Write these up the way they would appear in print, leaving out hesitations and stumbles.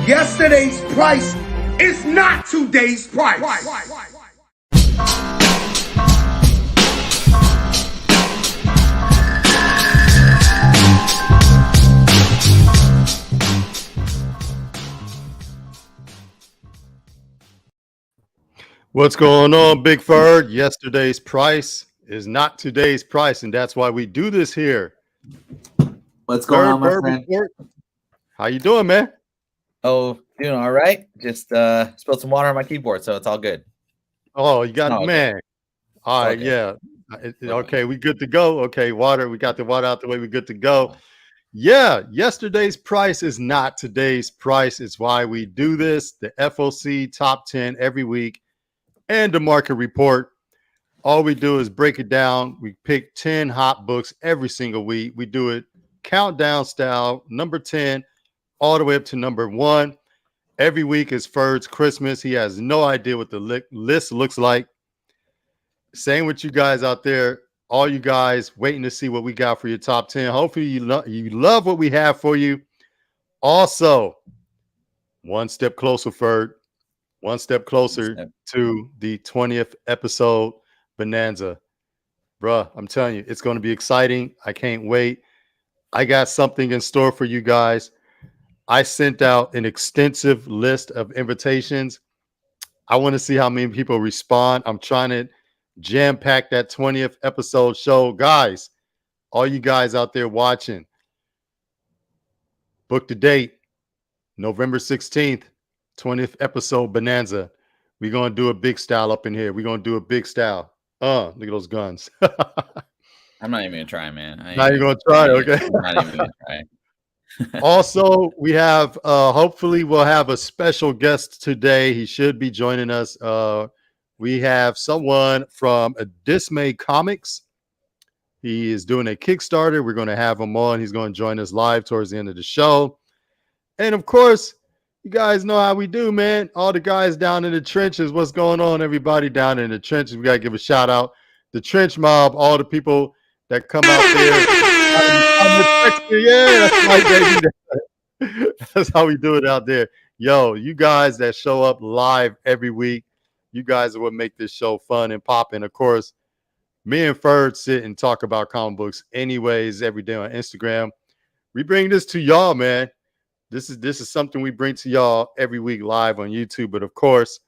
Yesterday's price is not today's price. What's going on, Big Ferd? Yesterday's price is not today's price, and that's why we do this here. What's going on, my Ferd friend? Report. How you doing, man? Oh, doing all right. Just spilled some water on my keyboard, so it's all good. Oh, you got No, man. All right, okay. yeah. Okay, we good to go. Okay, water. We got the water out the way. We good to go. Yeah, yesterday's price is not today's price. It's why we do this. The FOC top 10 every week and the market report. All we do is break it down. We pick 10 hot books every single week. We do it countdown style, number 10, all the way up to number 1. Every week is Ferd's Christmas. He has no idea what the list looks like. Same with you guys out there. All you guys waiting to see what we got for your top 10. Hopefully you love what we have for you. Also, one step closer, Ferd. One step closer to the 20th episode bonanza. Bruh, I'm telling you, it's going to be exciting. I can't wait. I got something in store for you guys. I sent out an extensive list of invitations. I want to see how many people respond. I'm trying to jam-pack that 20th episode show. Guys, all you guys out there watching, book the date, November 16th, 20th episode bonanza. We're going to do a big style up in here. We're going to do a big style. Look at those guns. I'm not even going to try, man. Now you're going to try, okay? I'm not even going to try. Also, we have, hopefully we'll have a special guest today. He should be joining us. We have someone from Dismay Comics. He is doing a Kickstarter. We're going to have him on. He's going to join us live towards the end of the show. And of course, you guys know how we do, man. All the guys down in the trenches. What's going on, everybody down in the trenches? We got to give a shout out. The trench mob, all the people that come out there. Yeah, that's right, baby. That's how we do it out there. Yo, you guys that show up live every week, you guys are what make this show fun and popping. Of course, me and Ferd sit and talk about comic books anyways every day on Instagram. We bring this to y'all, man. This is something we bring to y'all every week live on YouTube. But of course,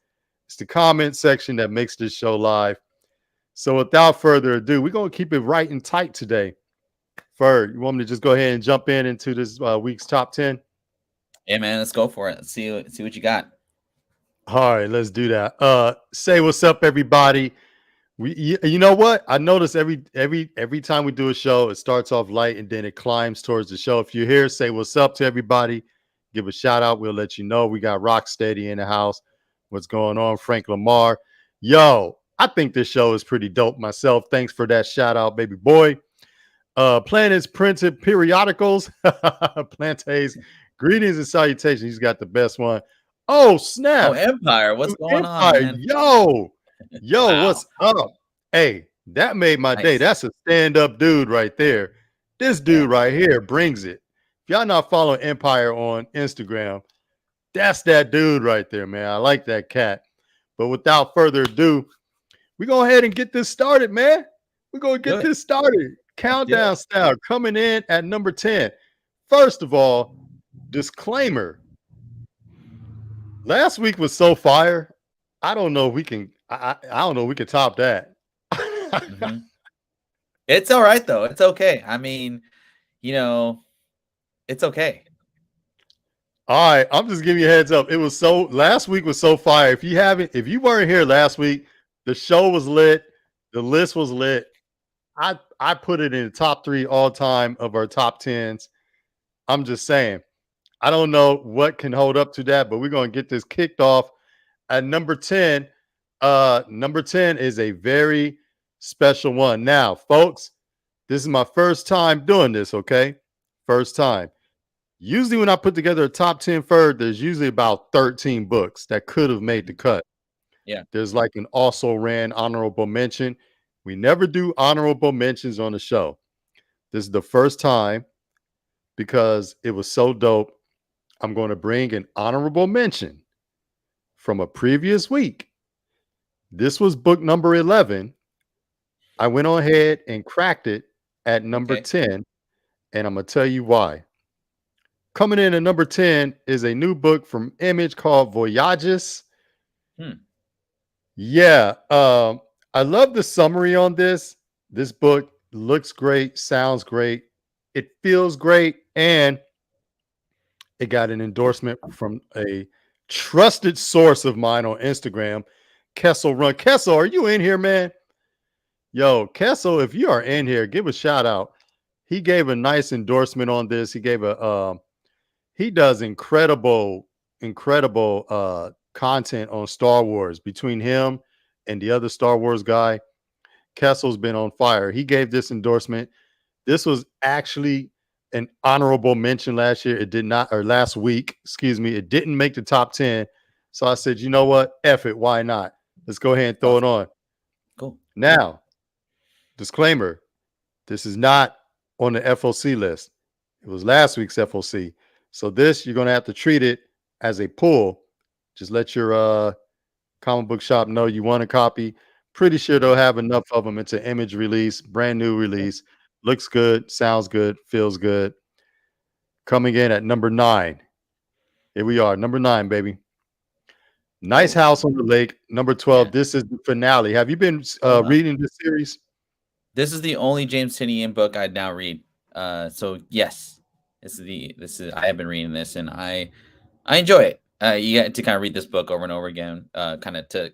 it's the comment section that makes this show live. So without further ado, we're going to keep it right and tight today. Ferd, you want me to just go ahead and jump into this week's top 10? Yeah, man, let's go for it. Let's see what you got. All right, let's do that. Say what's up, everybody. You know what? I notice every time we do a show, it starts off light and then it climbs towards the show. If you're here, say what's up to everybody. Give a shout out. We'll let you know. We got Rocksteady in the house. What's going on? Frank Lamar. Yo, I think this show is pretty dope myself. Thanks for that shout out, baby boy. Planets Printed Periodicals. Plantes. Greetings and salutations. He's got the best one. Oh, snap. Oh, Empire. What's going Empire. on, man? Yo, Wow. What's up? Hey, that made my day. That's a stand-up dude right there. This dude right here brings it. If y'all not following Empire on Instagram, that's that dude right there, man. I like that cat. But without further ado, we go ahead and get this started, man. We're going to get this started. Countdown style coming in at number 10. First of all, disclaimer. Last week was so fire. I don't know if we can. I don't know if we can top that. Mm-hmm. It's all right though. It's okay. I mean, it's okay. All right, I'm just giving you a heads up. It was last week was so fire. If you weren't here last week, the show was lit. The list was lit. I put it in the top 3 all time of our top 10s. I'm just saying. I don't know what can hold up to that, but we're going to get this kicked off at number 10. Number 10 is a very special one. Now, folks, this is my first time doing this, okay? First time. Usually when I put together a top 10 Ferd, there's usually about 13 books that could have made the cut. Yeah. There's like an also ran honorable mention. We never do honorable mentions on the show. This is the first time because it was so dope. I'm going to bring an honorable mention from a previous week. This was book number 11. I went on ahead and cracked it at number Okay. 10, and I'm going to tell you why. Coming in at number 10 is a new book from Image called Voyages. Yeah, I love the summary on this. This book looks great, sounds great, it feels great, and it got an endorsement from a trusted source of mine on Instagram, Kessel Run. Kessel, are you in here, man? Yo, Kessel, if you are in here, give a shout out. He gave a nice endorsement on this. He gave a he does incredible content on Star Wars. Between him and the other Star Wars guy, Kessel's been on fire. He gave this endorsement. This was actually an honorable mention last year. It did not, or last week, excuse me. It didn't make the top 10. So I said, you know what? F it. Why not? Let's go ahead and throw it on. Cool. Now, disclaimer, this is not on the FOC list. It was last week's FOC. So this, you're going to have to treat it as a pull. Just let your comic book shop know you want a copy. Pretty sure they'll have enough of them. It's an Image release, brand new release. Looks good, sounds good, feels good. Coming in at number 9. Here we are, number 9, baby. Nice House on the Lake. Number 12. Yeah. This is the finale. Have you been reading this series? This is the only James Tynion book I'd now read. So yes, this is I have been reading this and I enjoy it. You get to kind of read this book over and over again, kind of to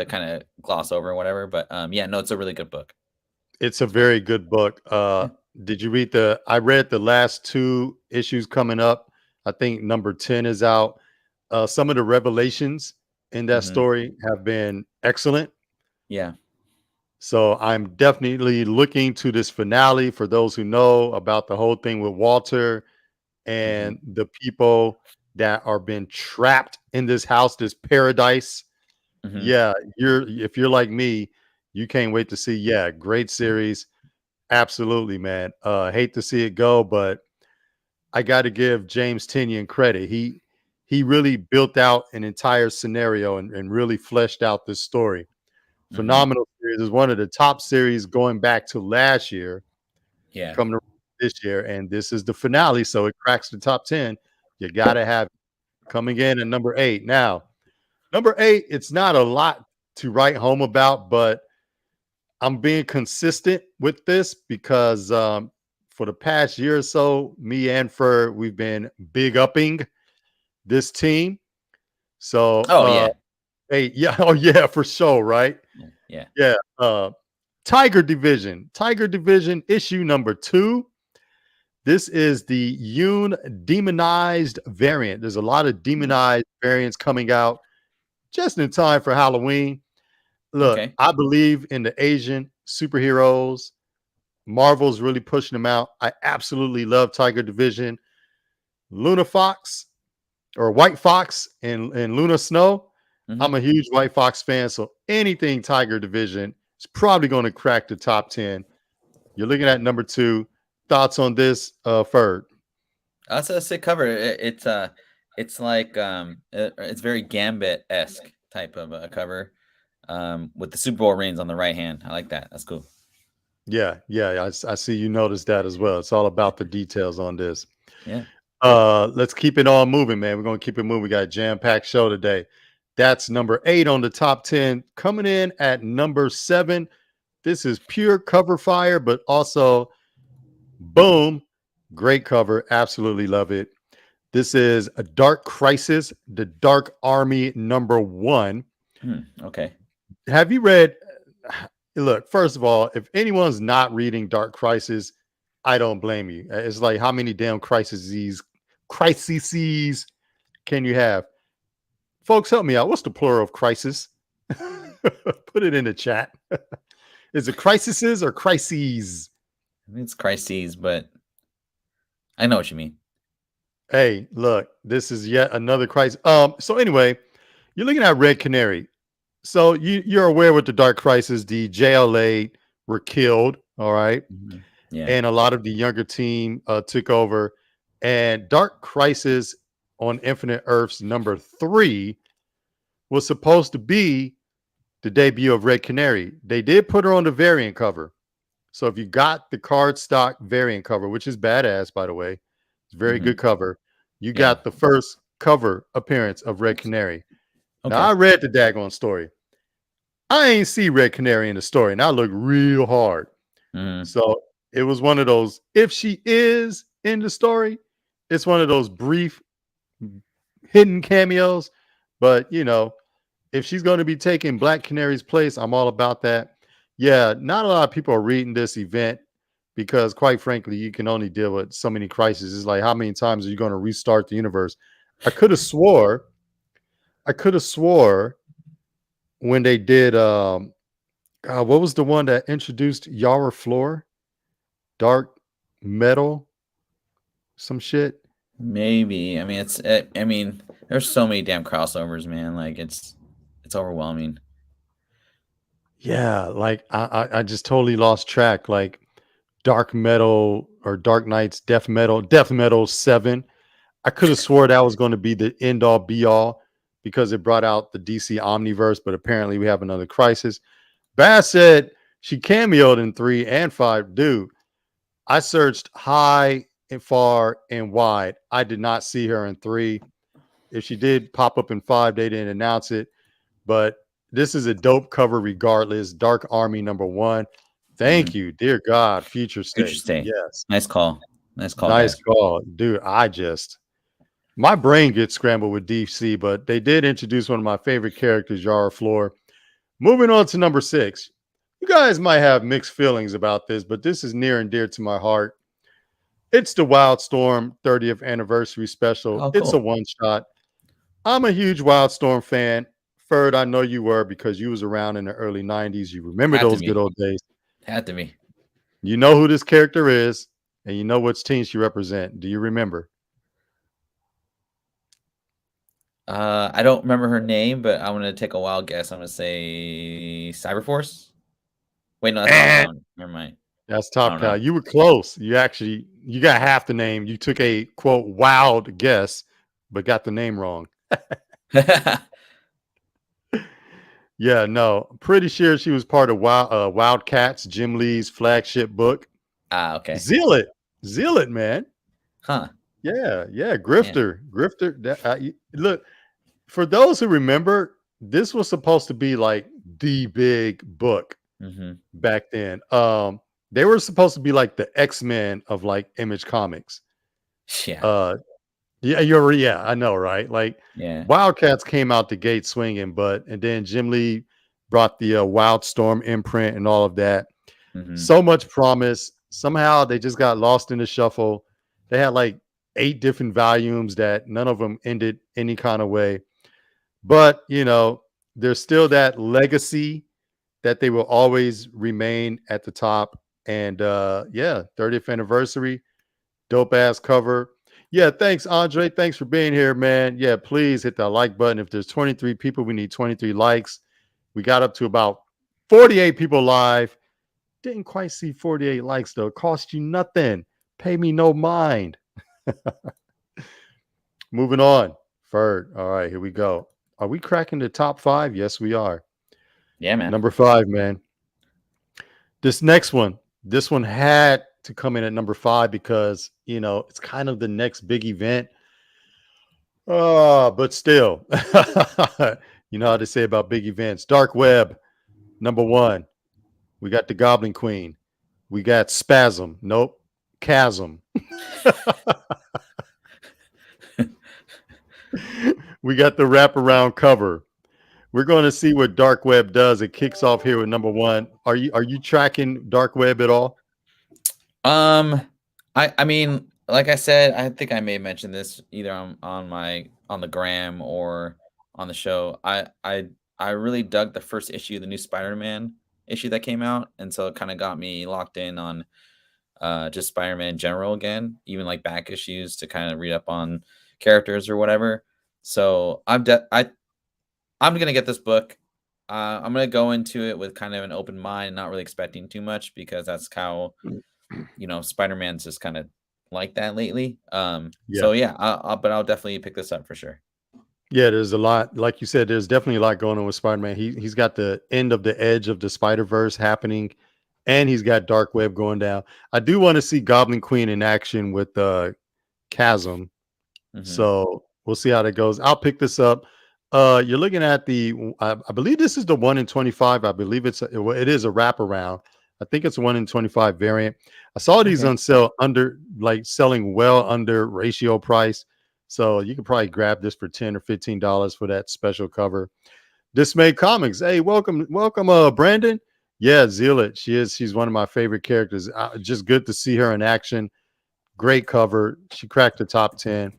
kind of gloss over and whatever. But yeah, no, it's a really good book. It's a very good book. Did you read I read the last 2 issues coming up. I think number 10 is out. Some of the revelations in that story have been excellent. Yeah. So I'm definitely looking to this finale for those who know about the whole thing with Walter and the people that are being trapped in this house, this paradise. Yeah, if you're like me, you can't wait to see. Yeah, great series. Absolutely, man. Hate to see it go, but I got to give James Tynion credit. He really built out an entire scenario and really fleshed out this story. Phenomenal series. Is one of the top series going back to last year. Yeah. Coming to this year, and this is the finale, so it cracks the top 10. You got to have it. Coming in at number 8. Now, number 8, it's not a lot to write home about, but I'm being consistent with this because for the past year or so, me and Ferd, we've been big upping this team. So, hey, yeah, oh yeah, for sure, right? Yeah. Tiger Division issue number 2. This is the Yoon demonized variant. There's a lot of demonized variants coming out just in time for Halloween. Look, I believe in the Asian superheroes. Marvel's really pushing them out. I absolutely love Tiger Division. Luna Fox or White Fox and Luna Snow. I'm a huge White Fox fan, so anything Tiger Division is probably going to crack the top 10. You're looking at number 2. Thoughts on this, Ferd? That's a sick cover. It's like it's very Gambit-esque type of a cover. With the Super Bowl rings on the right hand. I like that. That's cool. Yeah. I see you noticed that as well. It's all about the details on this. Yeah. Let's keep it on moving, man. We're going to keep it moving. We got a jam-packed show today. That's number 8 on the top 10. Coming in at number 7. This is pure cover fire, but also boom, great cover. Absolutely love it. This is a Dark Crisis, the Dark Army number 1. Okay. Have you read? Look, first of all, if anyone's not reading Dark Crisis, I don't blame you. It's like, how many damn crises can you have? Folks, help me out. What's the plural of crisis? Put it in the chat. Is it crises or crises? I think it's crises, but I know what you mean. Hey, look, this is yet another crisis. So anyway, you're looking at Red Canary. So you're aware with the Dark Crisis, the JLA were killed, all right? Yeah. And a lot of the younger team took over. And Dark Crisis on Infinite Earths number 3 was supposed to be the debut of Red Canary. They did put her on the variant cover. So if you got the cardstock variant cover, which is badass, by the way, it's a very good cover, you got the first cover appearance of Red Canary. Okay. Now, I read the daggone story. I ain't see Red Canary in the story, and I looked real hard. So it was one of those, if she is in the story, it's one of those brief hidden cameos. But, you know, if she's going to be taking Black Canary's place, I'm all about that. Yeah, not a lot of people are reading this event because, quite frankly, you can only deal with so many crises. It's like, how many times are you going to restart the universe? I could have swore when they did what was the one that introduced Yara Floor? Dark Metal, some shit. Maybe. I mean, there's so many damn crossovers, man. Like it's overwhelming. Yeah, like I just totally lost track. Like Dark Metal or Dark Knights, Death Metal 7. I could have swore that was going to be the end all be all because it brought out the DC Omniverse, but apparently we have another crisis. Bass said she cameoed in 3 and 5. Dude, I searched high and far and wide. I did not see her in 3. If she did pop up in 5, they didn't announce it. But this is a dope cover regardless. Dark Army number 1. Thank you, dear God. Future State. Yes. Nice call. Nice call. Nice call. Dude, my brain gets scrambled with DC, but they did introduce one of my favorite characters, Yara Floor. Moving on to number 6. You guys might have mixed feelings about this, but this is near and dear to my heart. It's the Wildstorm 30th anniversary special. Oh, cool. It's a one-shot. I'm a huge Wildstorm fan. Ferd, I know you were because you was around in the early 90s. You remember those good old days. Had to be. You know who this character is, and you know which team she represents. Do you remember? I don't remember her name, but I'm gonna take a wild guess. I'm gonna say Cyberforce. Wait, no, that's Top Down. Never mind. That's Top Down. You were close. You got half the name. You took a quote wild guess, but got the name wrong. Yeah, no, I'm pretty sure she was part of Wildcats, Jim Lee's flagship book. Okay. Zealot, man. Huh. Yeah, Grifter. Look, for those who remember, this was supposed to be like the big book back then. They were supposed to be like the X-Men of like Image Comics. Yeah. Yeah, I know, right? Like, Wildcats came out the gate swinging, and then Jim Lee brought the Wildstorm imprint and all of that. So much promise. Somehow they just got lost in the shuffle. They had like 8 different volumes that none of them ended any kind of way. But, you know, there's still that legacy that they will always remain at the top. And 30th anniversary, dope ass cover. Yeah, thanks, Andre. Thanks for being here, man. Yeah, please hit that like button. If there's 23 people, we need 23 likes. We got up to about 48 people live. Didn't quite see 48 likes, though. It cost you nothing. Pay me no mind. Moving on. Ferd. All right, here we go. Are we cracking the top 5? Yes, we are. Yeah, man. Number 5, man. This next one. This one had to come in at number 5 because, you know, it's kind of the next big event. But still, you know how they say about big events. Dark Web, number 1. We got the Goblin Queen. We got Spasm. Nope. Chasm. We got the wraparound cover. We're going to see what Dark Web does. It kicks off here with number 1. Are you tracking Dark Web at all? I mean, like I said, I think I may have mentioned this either on the gram or on the show. I really dug the first issue, the new Spider-Man issue that came out, and so it kind of got me locked in on just Spider-Man in general again, even like back issues to kind of read up on characters or whatever. So I'm gonna get this book. I'm gonna go into it with kind of an open mind, not really expecting too much because that's how, you know, Spider-Man's just kind of like that lately. Yeah. So yeah, but I'll definitely pick this up for sure. Yeah, there's a lot. Like you said, there's definitely a lot going on with Spider-Man. He's got the end of the edge of the Spider-Verse happening, and he's got Dark Web going down. I do want to see Goblin Queen in action with Chasm. Mm-hmm. So we'll see how that goes. I'll pick this up. You're looking at I believe this is the 1 in 25. I believe it is a wraparound. I think it's a 1 in 25 variant. I saw these Okay. on sale selling well under ratio price. So you could probably grab this for $10 or $15 for that special cover. Dismay Comics. Hey, welcome, Brandon. Yeah, Zealot. She's one of my favorite characters. Just good to see her in action. Great cover. She cracked the top 10.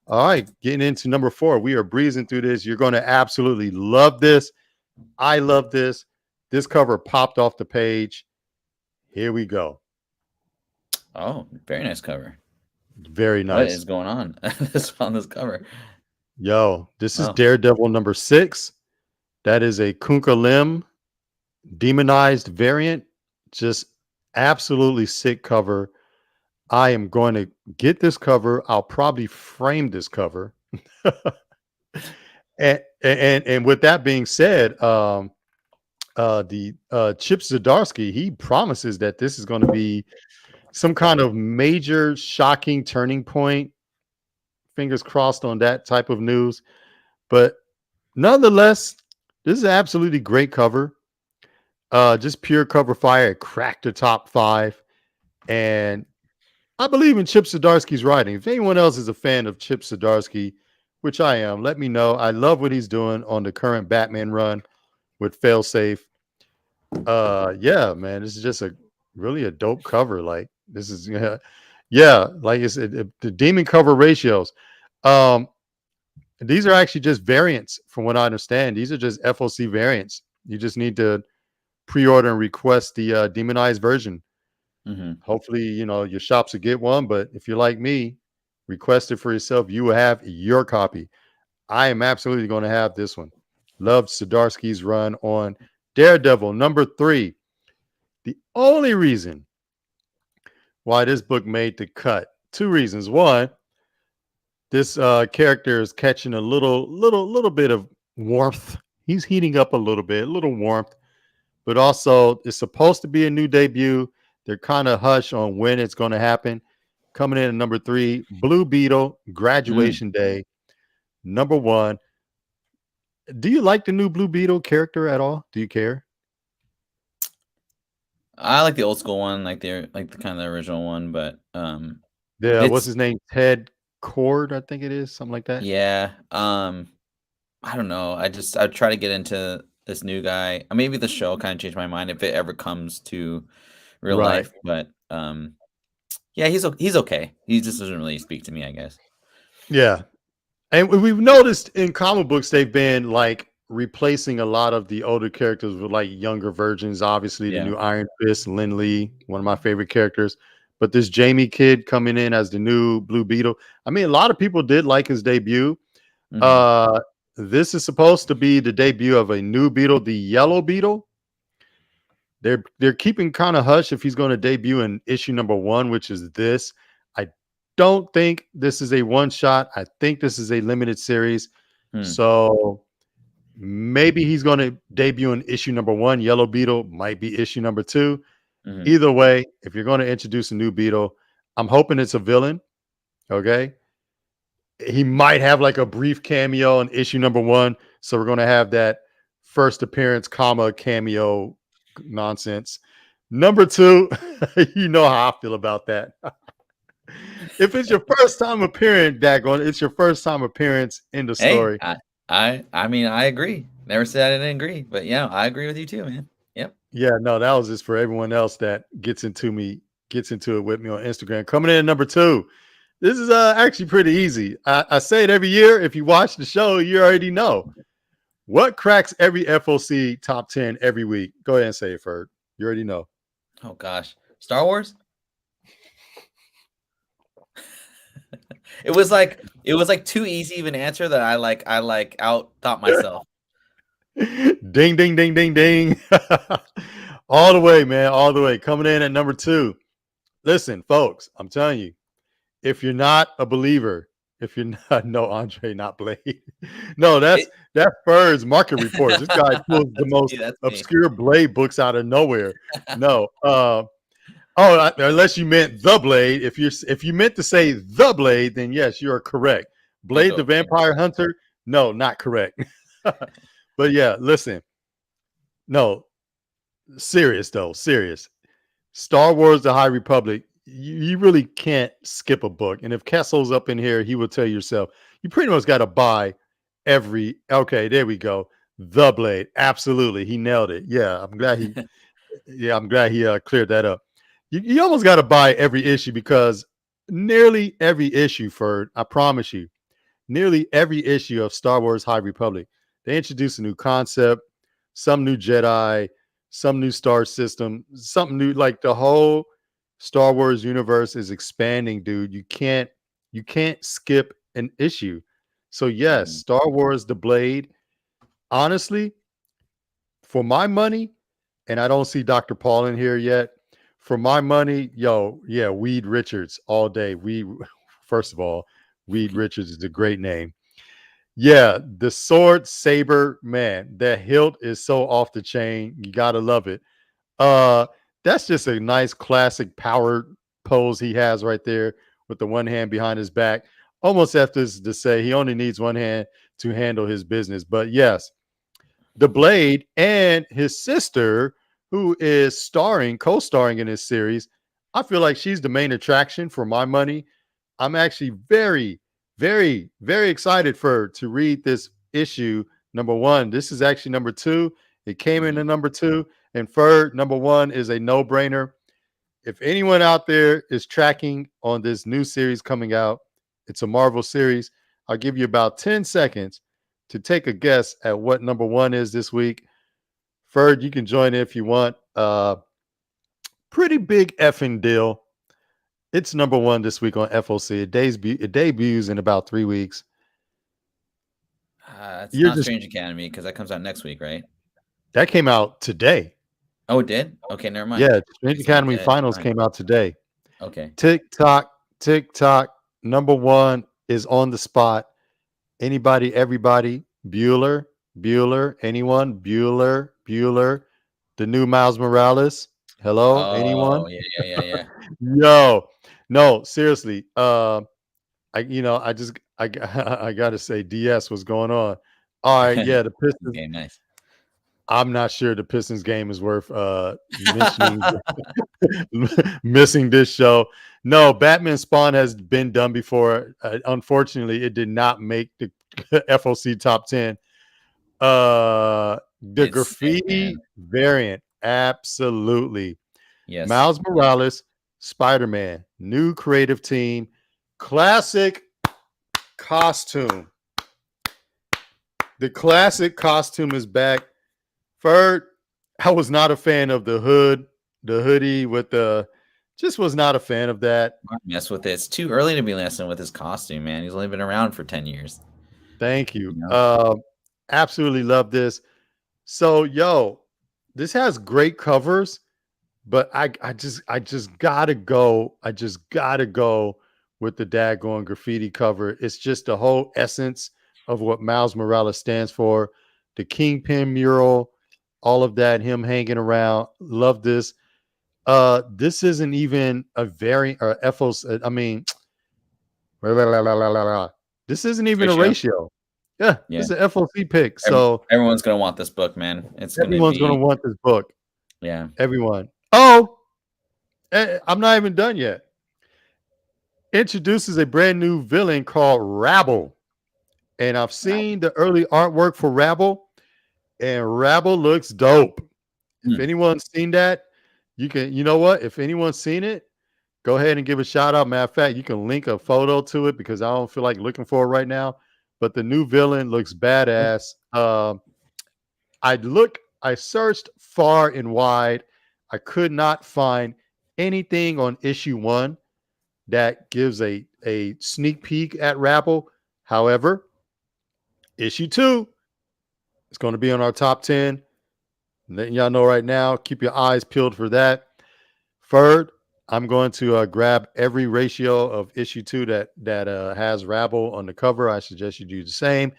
All right, getting into number 4. We are breezing through this. You're going to absolutely love this. I love this. This cover popped off the page. Here we go. Oh, very nice cover. Very nice. What is going on on this cover? Yo, this is Daredevil number 6. That is a Kunka Lim demonized variant. Just absolutely sick cover. I am going to get this cover. I'll probably frame this cover. and with that being said, the Chip Zdarsky, he promises that this is going to be some kind of major shocking turning point. Fingers crossed on that type of news. But nonetheless, this is an absolutely great cover. Just pure cover fire. It cracked the top 5. And I believe in Chip Zdarsky's writing. If anyone else is a fan of Chip Zdarsky, which I am, let me know. I love what he's doing on the current Batman run with Failsafe. Yeah, man, this is just really a dope cover. Like this is, yeah, like it's the demon cover ratios. These are actually just variants, from what I understand. These are just FOC variants. You just need to pre-order and request the demonized version. Mm-hmm. Hopefully, your shops will get one. But if you're like me, request it for yourself. You will have your copy. I am absolutely going to have this one. Love Zdarsky's run on Daredevil number 3. The only reason why this book made the cut, 2 reasons. One, this character is catching a little bit of warmth. He's heating up a little warmth, but also it's supposed to be a new debut. They're kind of hush on when it's going to happen. Coming in at number 3, Blue Beetle, Graduation Day. Number 1. Do you like the new Blue Beetle character at all? Do you care? I like the old school one, like the kind of the original one, but yeah, what's his name? Ted Cord, I think it is, something like that. Yeah. I don't know. I try to get into this new guy. Maybe the show kind of changed my mind if it ever comes to real life, but yeah, he's okay. He just doesn't really speak to me, I guess. Yeah. And we've noticed in comic books, they've been like replacing a lot of the older characters with like younger versions. Obviously, the new Iron Fist, Lin Lee, one of my favorite characters. But this Jamie kid coming in as the new Blue Beetle. I mean, a lot of people did like his debut. Mm-hmm. This is supposed to be the debut of a new Beetle, the Yellow Beetle. They're keeping kind of hush if he's going to debut in issue number 1, which is this. I don't think this is a one shot. I think this is a limited series. So maybe he's going to debut in issue number 1. Yellow Beetle might be issue number 2. Mm-hmm. Either way, if you're going to introduce a new Beetle, I'm hoping it's a villain. Okay. He might have like a brief cameo in issue number 1. So we're going to have that first appearance, cameo nonsense. Number 2, you know how I feel about that. If it's your first time appearing, it's your first time appearance in the story. Hey, I mean, I agree. Never said I didn't agree, but yeah, I agree with you too, man. Yep. Yeah, no, that was just for everyone else that gets into it with me on Instagram. Coming in at number 2. This is actually pretty easy. I say it every year. If you watch the show, you already know. What cracks every FOC top 10 every week? Go ahead and say it, Ferd. You already know. Oh gosh, Star Wars. It was like too easy of an answer that I out thought myself. Ding, ding, ding, ding, ding. All the way, man. All the way. Coming in at number 2. Listen, folks, I'm telling you, if you're not a believer, if you're not no Andre, not Blade. No, that's Ferd's market reports. This guy pulls the most That's me. obscure Blade books out of nowhere. No, unless you meant the Blade. If you meant to say the Blade, then yes, you are correct. Blade the Vampire Hunter, no, not correct. But yeah, listen, no, serious though, serious. Star Wars: The High Republic. You really can't skip a book. And if Kessel's up in here, he will tell yourself, you pretty much got to buy every. Okay, there we go. The Blade. Absolutely. He nailed it. Yeah, I'm glad he cleared that up. You almost got to buy every issue because nearly every issue, Ferd, I promise you, nearly every issue of Star Wars High Republic, they introduce a new concept, some new Jedi, some new star system, something new. Like the whole Star Wars universe is expanding, dude. You can't skip an issue. So yes, Star Wars The Blade, honestly, for my money, and I don't see Dr. Paul in here yet. For my money, Weed Richards all day. First of all, Weed Richards is a great name. Yeah, the sword saber, man, that hilt is so off the chain. You gotta love it. That's just a nice classic power pose he has right there with the one hand behind his back. Almost have to say he only needs one hand to handle his business. But yes, the Blade and his sister, who is co-starring in this series, I feel like she's the main attraction for my money. I'm actually very, very, very excited to read this issue. Number 1. This is actually number 2. It came in at number 2. And Ferd, number 1 is a no-brainer. If anyone out there is tracking on this new series coming out, it's a Marvel series. I'll give you about 10 seconds to take a guess at what number 1 is this week. Ferd, you can join in if you want. Pretty big effing deal. It's number 1 this week on FOC. It debuts in about 3 weeks. It's not Strange Academy because that comes out next week, right? That came out today. Oh, it did? Okay, never mind. Yeah, Strange Academy Finals came out today. Okay. TikTok. Number 1 is on the spot. Anybody, everybody. Bueller. Anyone? Bueller. The new Miles Morales. Hello, anyone? Yeah. Yo, no, seriously. I gotta say, DS, what's going on? All right, yeah, the Pistons. Okay, nice. I'm not sure the Pistons game is worth mentioning. Missing this show. No, Batman Spawn has been done before. Unfortunately, it did not make the FOC top 10. The graffiti variant, absolutely. Yes. Miles Morales, Spider-Man, new creative team, classic costume. The classic costume is back. Ferd, I was not a fan of the hoodie with just was not a fan of that. Mess with it. It's too early to be messing with his costume, man. He's only been around for 10 years. Thank you. Absolutely love this. So, this has great covers, but I just gotta go. I just gotta go with the daggone graffiti cover. It's just the whole essence of what Miles Morales stands for. The Kingpin mural, all of that, him hanging around. Love this. This isn't even a variant or FOC. I mean, this isn't even a ratio. Yeah, it's an FOC pick. So everyone's gonna want this book, man. Everyone's gonna want this book. Yeah, everyone. Oh, I'm not even done yet. Introduces a brand new villain called Rabble, and I've seen the early artwork for Rabble, and Rabble looks dope. If anyone's seen that, you know what? If anyone's seen it, go ahead and give a shout out. Matter of fact, you can link a photo to it because I don't feel like looking for it right now. But the new villain looks badass. I searched far and wide. I could not find anything on issue 1 that gives a sneak peek at Rabble. However, issue 2 is going to be on our top 10. Letting y'all know right now, keep your eyes peeled for that. Ferd, I'm going to grab every ratio of issue 2 that has Rabble on the cover. I suggest you do the same.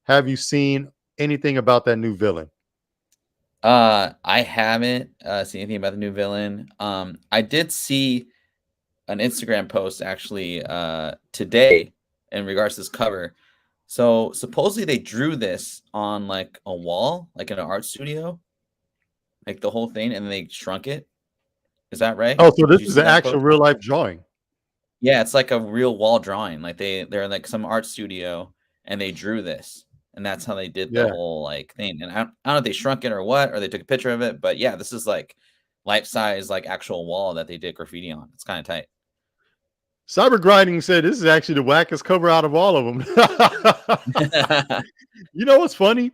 Have you seen anything about that new villain? I haven't seen anything about the new villain. I did see an Instagram post actually today in regards to this cover. So supposedly they drew this on like a wall, like in an art studio, like the whole thing, and then they shrunk it. Is that right? Oh, so Did this you is see an that actual post? real life drawing. Yeah, it's like a real wall drawing. Like they're like some art studio and they drew this. And that's how they did the Yeah. whole like thing. And I don't know if they shrunk it or what, or they took a picture of it, but yeah, this is like life size, like actual wall that they did graffiti on. It's kind of tight. Cyber Grinding said this is actually the wackest cover out of all of them. You know what's funny?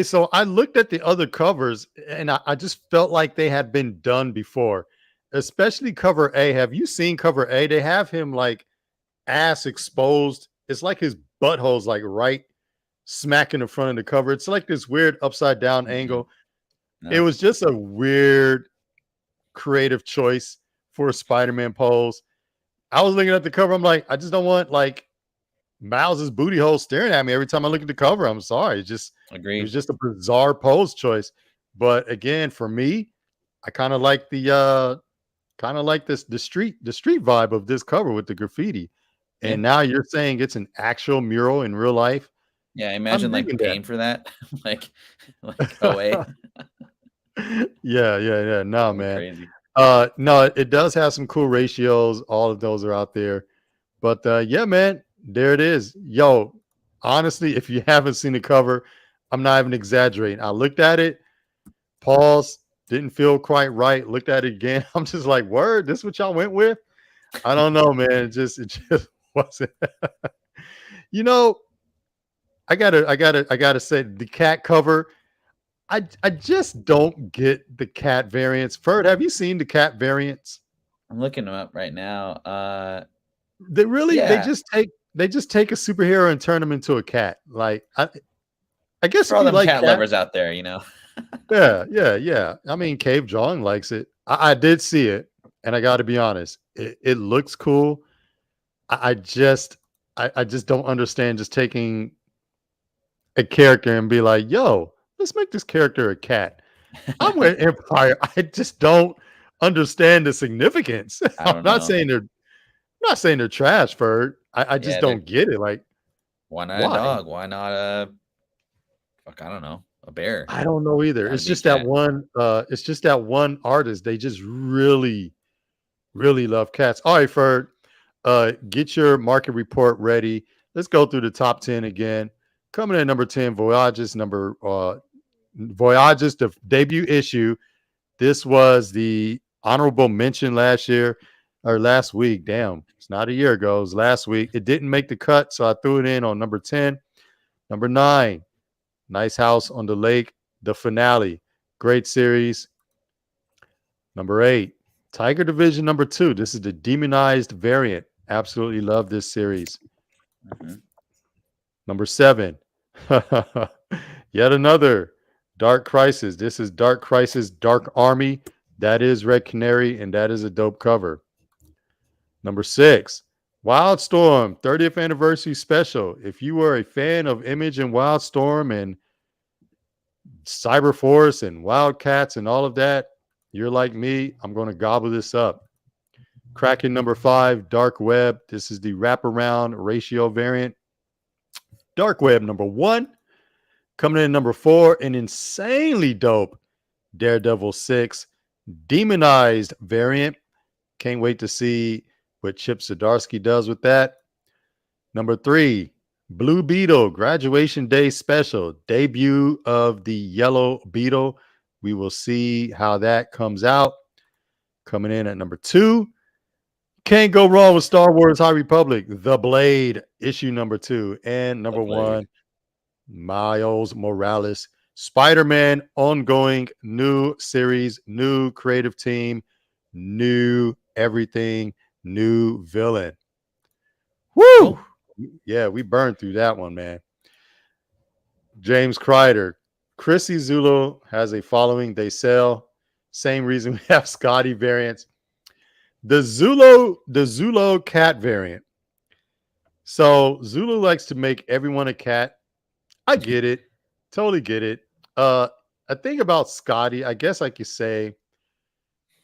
So I looked at the other covers and I just felt like they had been done before, especially cover A. Have you seen cover A? They have him like ass exposed. It's like his butthole's like right smack in the front of the cover. It's like this weird upside down Mhm. angle. It No, was just a weird creative choice for a Spider-Man pose. I was looking at the cover. I'm like, I just don't want like Miles's booty hole staring at me every time I look at the cover. I'm sorry. It was agreed. just a bizarre pose choice. But again, for me, I kind of like the street vibe of this cover with the graffiti. Yeah. And now you're saying it's an actual mural in real life. Yeah. I'm Imagine like digging paying for that. like like OA. that. Yeah. No, That'd be man. crazy. No, it does have some cool ratios. All of those are out there. But yeah, man, there it is. Yo, honestly, if you haven't seen the cover, I'm not even exaggerating. I looked at it, paused, didn't feel quite right. Looked at it again. I'm just like, word, this what y'all went with? I don't know, man. It just wasn't. you know, I gotta say the cat cover. I just don't get the cat variants. Ferd, have you seen the cat variants? I'm looking them up right now. They really Yeah. they just take a superhero and turn him into a cat. Like I guess For if all you them like cat cat, lovers out there, you know. yeah. I mean, Cave Drawing likes it. I did see it, and I got to be honest, it looks cool. I just I just don't understand just taking a character and be like, yo, let's make this character a cat. I'm with Empire. I just don't understand the significance. I don't know. I'm not saying they're trash, Ferd. I just Yeah, they're don't get it. Like, why not a why? dog? Why not a fuck, I don't know, a bear? I don't know either. Gotta It's be a just that cat. one artist. They just really, really love cats. All right, Ferd. Get your market report ready. Let's go through the top 10 again. Coming in at number 10, Voyages, the debut issue. This was the honorable mention last year or last week. Damn, it's not a year ago. It was last week. It didn't make the cut, so I threw it in on number 10. Number 9, Nice House on the Lake, the finale. Great series. Number 8, Tiger Division number 2. This is the demonized variant. Absolutely love this series. Mhm. Number 7, yet another Dark Crisis. This is Dark Crisis Dark Army. That is Red Canary, and that is a dope cover. Number 6, Wildstorm 30th anniversary special. If you were a fan of Image and Wildstorm and Cyberforce and Wildcats and all of that, you're like me. I'm going to gobble this up. Kraken number 5, Dark Web. This is the wraparound ratio variant. Dark Web number 1. Coming in number 4, an insanely dope Daredevil 6 demonized variant. Can't wait to see what Chip Zdarsky does with that. Number 3, Blue Beetle Graduation Day Special, debut of the Yellow Beetle. We will see how that comes out. Coming in at number 2, can't go wrong with Star Wars High Republic, The Blade, issue number 2. And The number blade. 1, Miles Morales, Spider-Man ongoing, new series, new creative team, new everything, new villain. Woo! Cool. Yeah, we burned through that one, man. James Kreider, Chrissy Zulu has a following. They sell. Same reason we have Scotty variants. the Zulu cat variant. So Zulu likes to make everyone a cat. I get it. Totally get it. I think about Scotty, I guess I could say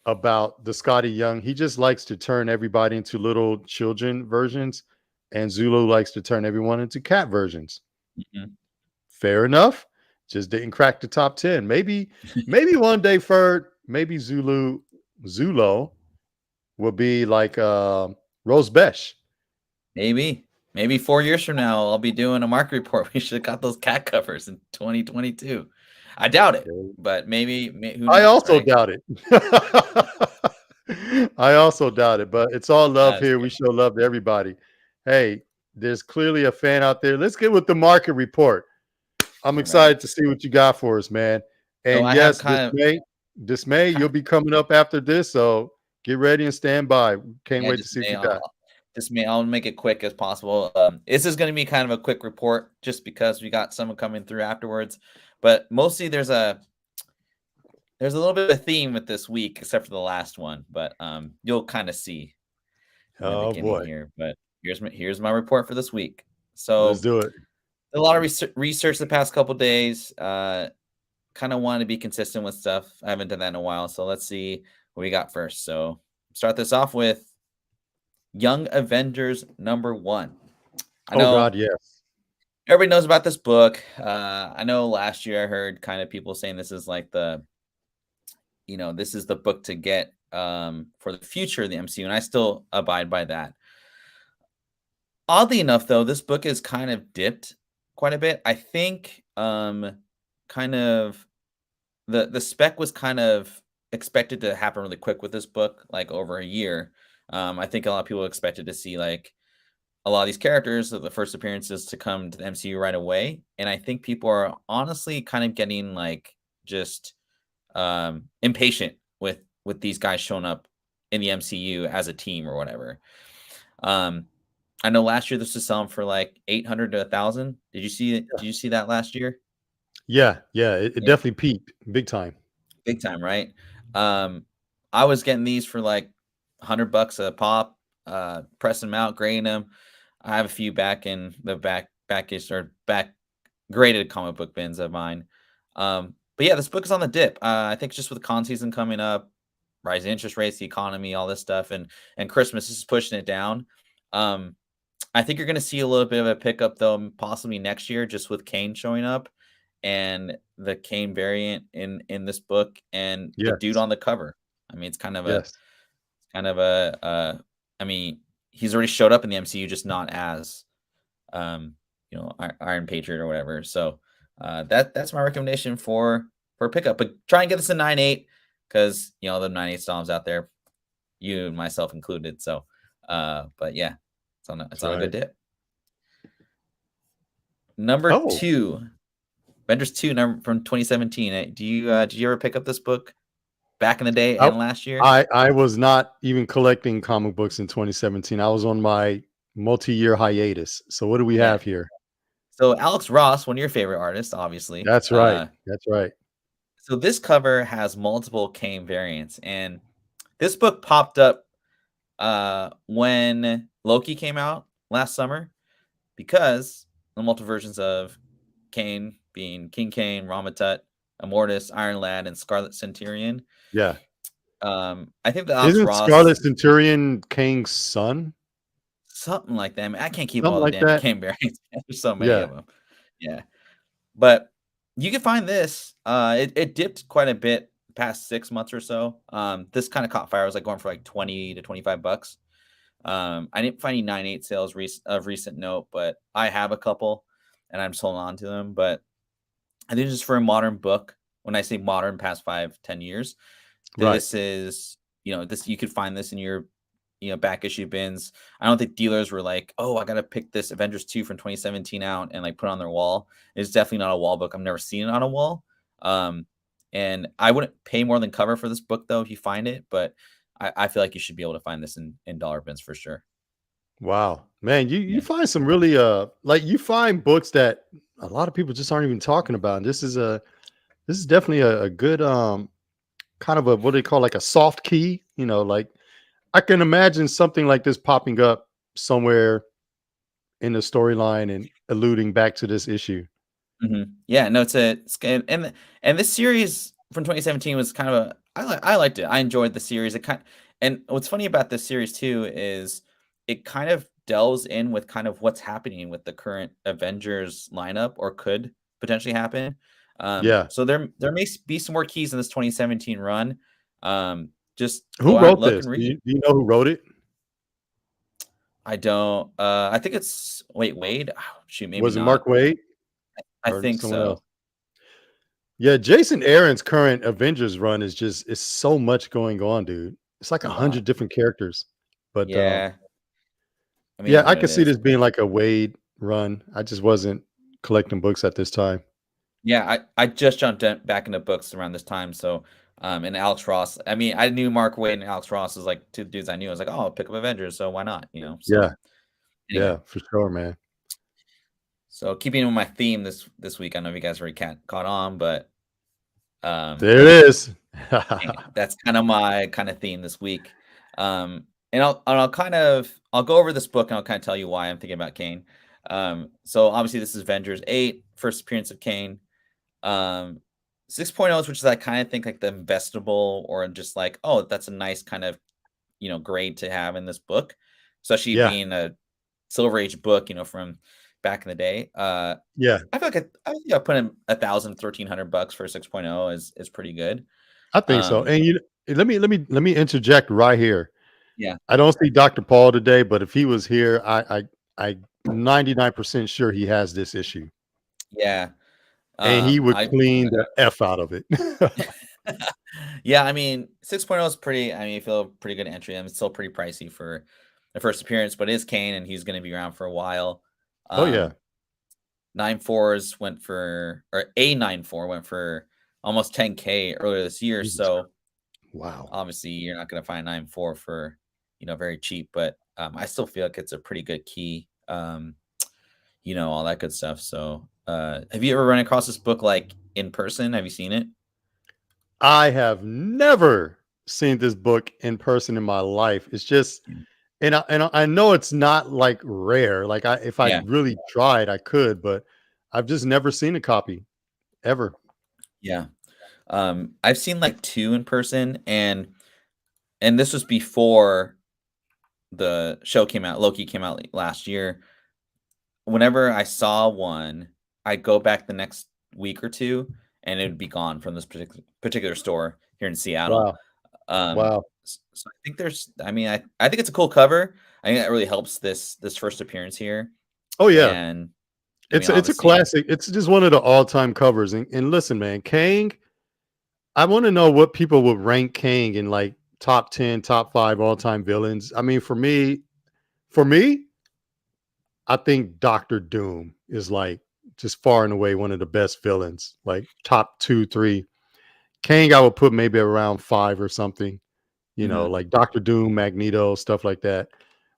about the Scotty Young, he just likes to turn everybody into little children versions, and Zulu likes to turn everyone into cat versions. Mhm. Fair enough. Just didn't crack the top 10. Maybe one day, Ferd, maybe Zulo will be like Rose Besh. Maybe 4 years from now, I'll be doing a market report. We should have got those cat covers in 2022. I doubt it, but maybe who I knows, also right? doubt it. I also doubt it, but it's all love That's here. good. We show love to everybody. Hey, there's clearly a fan out there. Let's get with the market report. I'm All excited right. to see what you got for us, man. So And I have yes, kind dismay, of you'll be coming up after this. So get ready and stand by. Can't yeah, wait to just see what may you got. I'll make it quick as possible. This is going to be kind of a quick report, just because we got someone coming through afterwards. But mostly there's a little bit of a theme with this week, except for the last one. But you'll kind of see in the Oh beginning boy. here. But here's my report for this week. Let's So do it. a lot of research the past couple days. Kind of want to be consistent with stuff. I haven't done that in a while. So let's see what we got first. So start this off with Young Avengers #1. I Oh God, know yes. everybody knows about this book. I know last year I heard kind of people saying this is like this is the book to get for the future of the MCU, and I still abide by that. Oddly enough, though, this book is kind of dipped quite a bit. I think kind of the spec was kind of expected to happen really quick with this book, like over a year. I think a lot of people expected to see like a lot of these characters, the first appearances, to come to the MCU right away. And I think people are honestly kind of getting like just impatient with these guys showing up in the MCU as a team or whatever. I know last year this was selling for like 800 to 1,000. Did you see it? Did you see that last year? Yeah, yeah. It Yeah, definitely peaked big time. big time, right? Um, I was getting these for like $100 a pop, pressing them out, grading them. I have a few back in the back graded comic book bins of mine. But yeah, this book is on the dip. I think just with con season coming up, rising interest rates, the economy, all this stuff, and Christmas is pushing it down. Um, I think you're going to see a little bit of a pickup though, possibly next year, just with Kane showing up and the Kane variant in this book and the dude Yes, on the cover. I mean, it's yes. kind of a I mean, he's already showed up in the MCU, just not as um, Iron Patriot or whatever. So that's my recommendation for pickup. But try and get this in 9.8 because the 9.8 stoms out there, you and myself included. So but yeah, it's That's on a good right. dip. Number Oh, 2, Avengers 2, number from 2017. Did you ever pick up this book back in the day I and last year? I was not even collecting comic books in 2017. I was on my multi-year hiatus. So what do we Yeah. have here? So Alex Ross, one of your favorite artists, obviously. That's right. That's right. So this cover has multiple Kane variants, and this book popped up when Loki came out last summer because the multiple versions of Kane being King Kane, Ramatut, Immortus, Iron Lad, and Scarlet Centurion. Yeah. I think the Alex Isn't Ross, Scarlet Centurion Kang's son? something like that. I mean, I can't keep Something all the like damn that? Kane variants. There's so many Yeah. of them. Yeah. But you can find this. It dipped quite a bit the past 6 months or so. This kind of caught fire. It was like going for like 20 to $25. I didn't find any 9.8 sales of recent note, but I have a couple and I'm just holding on to them. But I think just for a modern book, when I say modern, past 5-10 years, Right. this is, this, you could find this in your, back issue bins. I don't think dealers were like, oh, I got to pick this Avengers 2 from 2017 out and like put it on their wall. It's definitely not a wall book. I've never seen it on a wall. And I wouldn't pay more than cover for this book though, if you find it, but I feel like you should be able to find this in dollar bins for sure. Wow. Man, you Yeah. find some really like you find books that a lot of people just aren't even talking about. And this is definitely a good kind of a what they call like a soft key, like I can imagine something like this popping up somewhere in the storyline and alluding back to this issue. Yeah, no, and this series from 2017 was kind of I liked it. I enjoyed the series. And what's funny about this series too is it kind of delves in with kind of what's happening with the current Avengers lineup or could potentially happen. Yeah. So there may be some more keys in this 2017 run. Just Who go out and wrote look this? and Do read. you know who wrote it? I don't. I think it's Wade. Oh, shoot, maybe Was it not. Mark Waid I or think someone else? so. Yeah, Jason Aaron's current Avengers run is so much going on, dude. It's like A lot. 100 different characters. But Yeah. I mean, it yeah, is I what could it see is. this being like a Wade run. I just wasn't collecting books at this time. Yeah, I just back into books around this time. So, and Alex Ross. I mean, I knew Mark Waid and Alex Ross was like two dudes I knew. I was like, oh, I'll pick up Avengers, so why not? So Yeah, anyway, yeah, for sure, man. so keeping with my theme this week. I don't know if you guys already caught on, but There it is. that's kind of my kind of theme this week. And I'll go over this book and I'll kind of tell you why I'm thinking about Kane. So obviously this is Avengers 8, first appearance of Kane. 6.0, which is I kind of think like the investable or just like, oh, that's a nice kind of grade to have in this book, especially Yeah, being a Silver Age book, from back in the day. yeah, I feel like I put in $1,000-$1,300 for 6.0 is pretty good. I think so. And let me interject right here. Yeah, I don't see Dr. Paul today, but if he was here, I 99% sure he has this issue. yeah. And he would I clean the F out of it. yeah, I mean 6.0 is pretty. I mean, I feel pretty good entry. I mean, it's still pretty pricey for the first appearance, but it is Kane, and he's going to be around for a while. Oh yeah. 9.4s went for, or a 9.4 went for almost 10K earlier this year. Jesus. So Wow. obviously you're not going to find 9.4 for very cheap, but I still feel like it's a pretty good key. All that good stuff. So have you ever run across this book like in person? Have you seen it? I have never seen this book in person in my life. It's just, and I know it's not like rare. Like if I Yeah. really tried, I could, but I've just never seen a copy ever. Yeah. I've seen like 2 in person, and this was before the show came out. Loki came out last year. Whenever I saw one, I'd go back the next week or 2, and it would be gone from this particular store here in Seattle. Wow. Wow. So I think I think it's a cool cover. I think that really helps this first appearance here. Oh yeah. And It's a classic. It's just one of the all-time covers. And listen, man, Kang, I want to know what people would rank Kang in like top 10, top 5 all-time villains. I mean, for me, I think Doctor Doom is like just far and away one of the best villains, like top 2, 3. Kang, I would put maybe around 5 or something, like Doctor Doom, Magneto, stuff like that.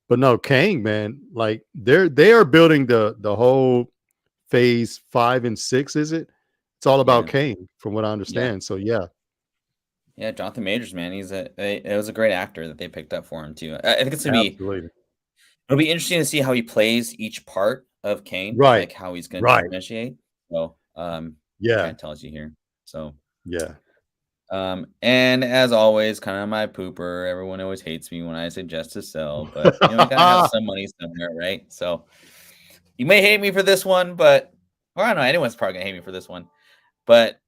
But no, Kang, man, like they are building the whole phase 5 and 6, is it? It's all about Kang, from what I understand. So yeah. Yeah, Jonathan Majors, man, it was a great actor that they picked up for him too. I think it's gonna Absolutely. it'll be interesting to see how he plays each part of Kane, Right. like how he's gonna Right. differentiate. So Yeah. kind of tells you here. So Yeah. and as always, kind of my pooper. Everyone always hates me when I suggest to sell, but we gotta have some money somewhere, right? So you may hate me for this one, but or I don't know, anyone's probably gonna hate me for this one. But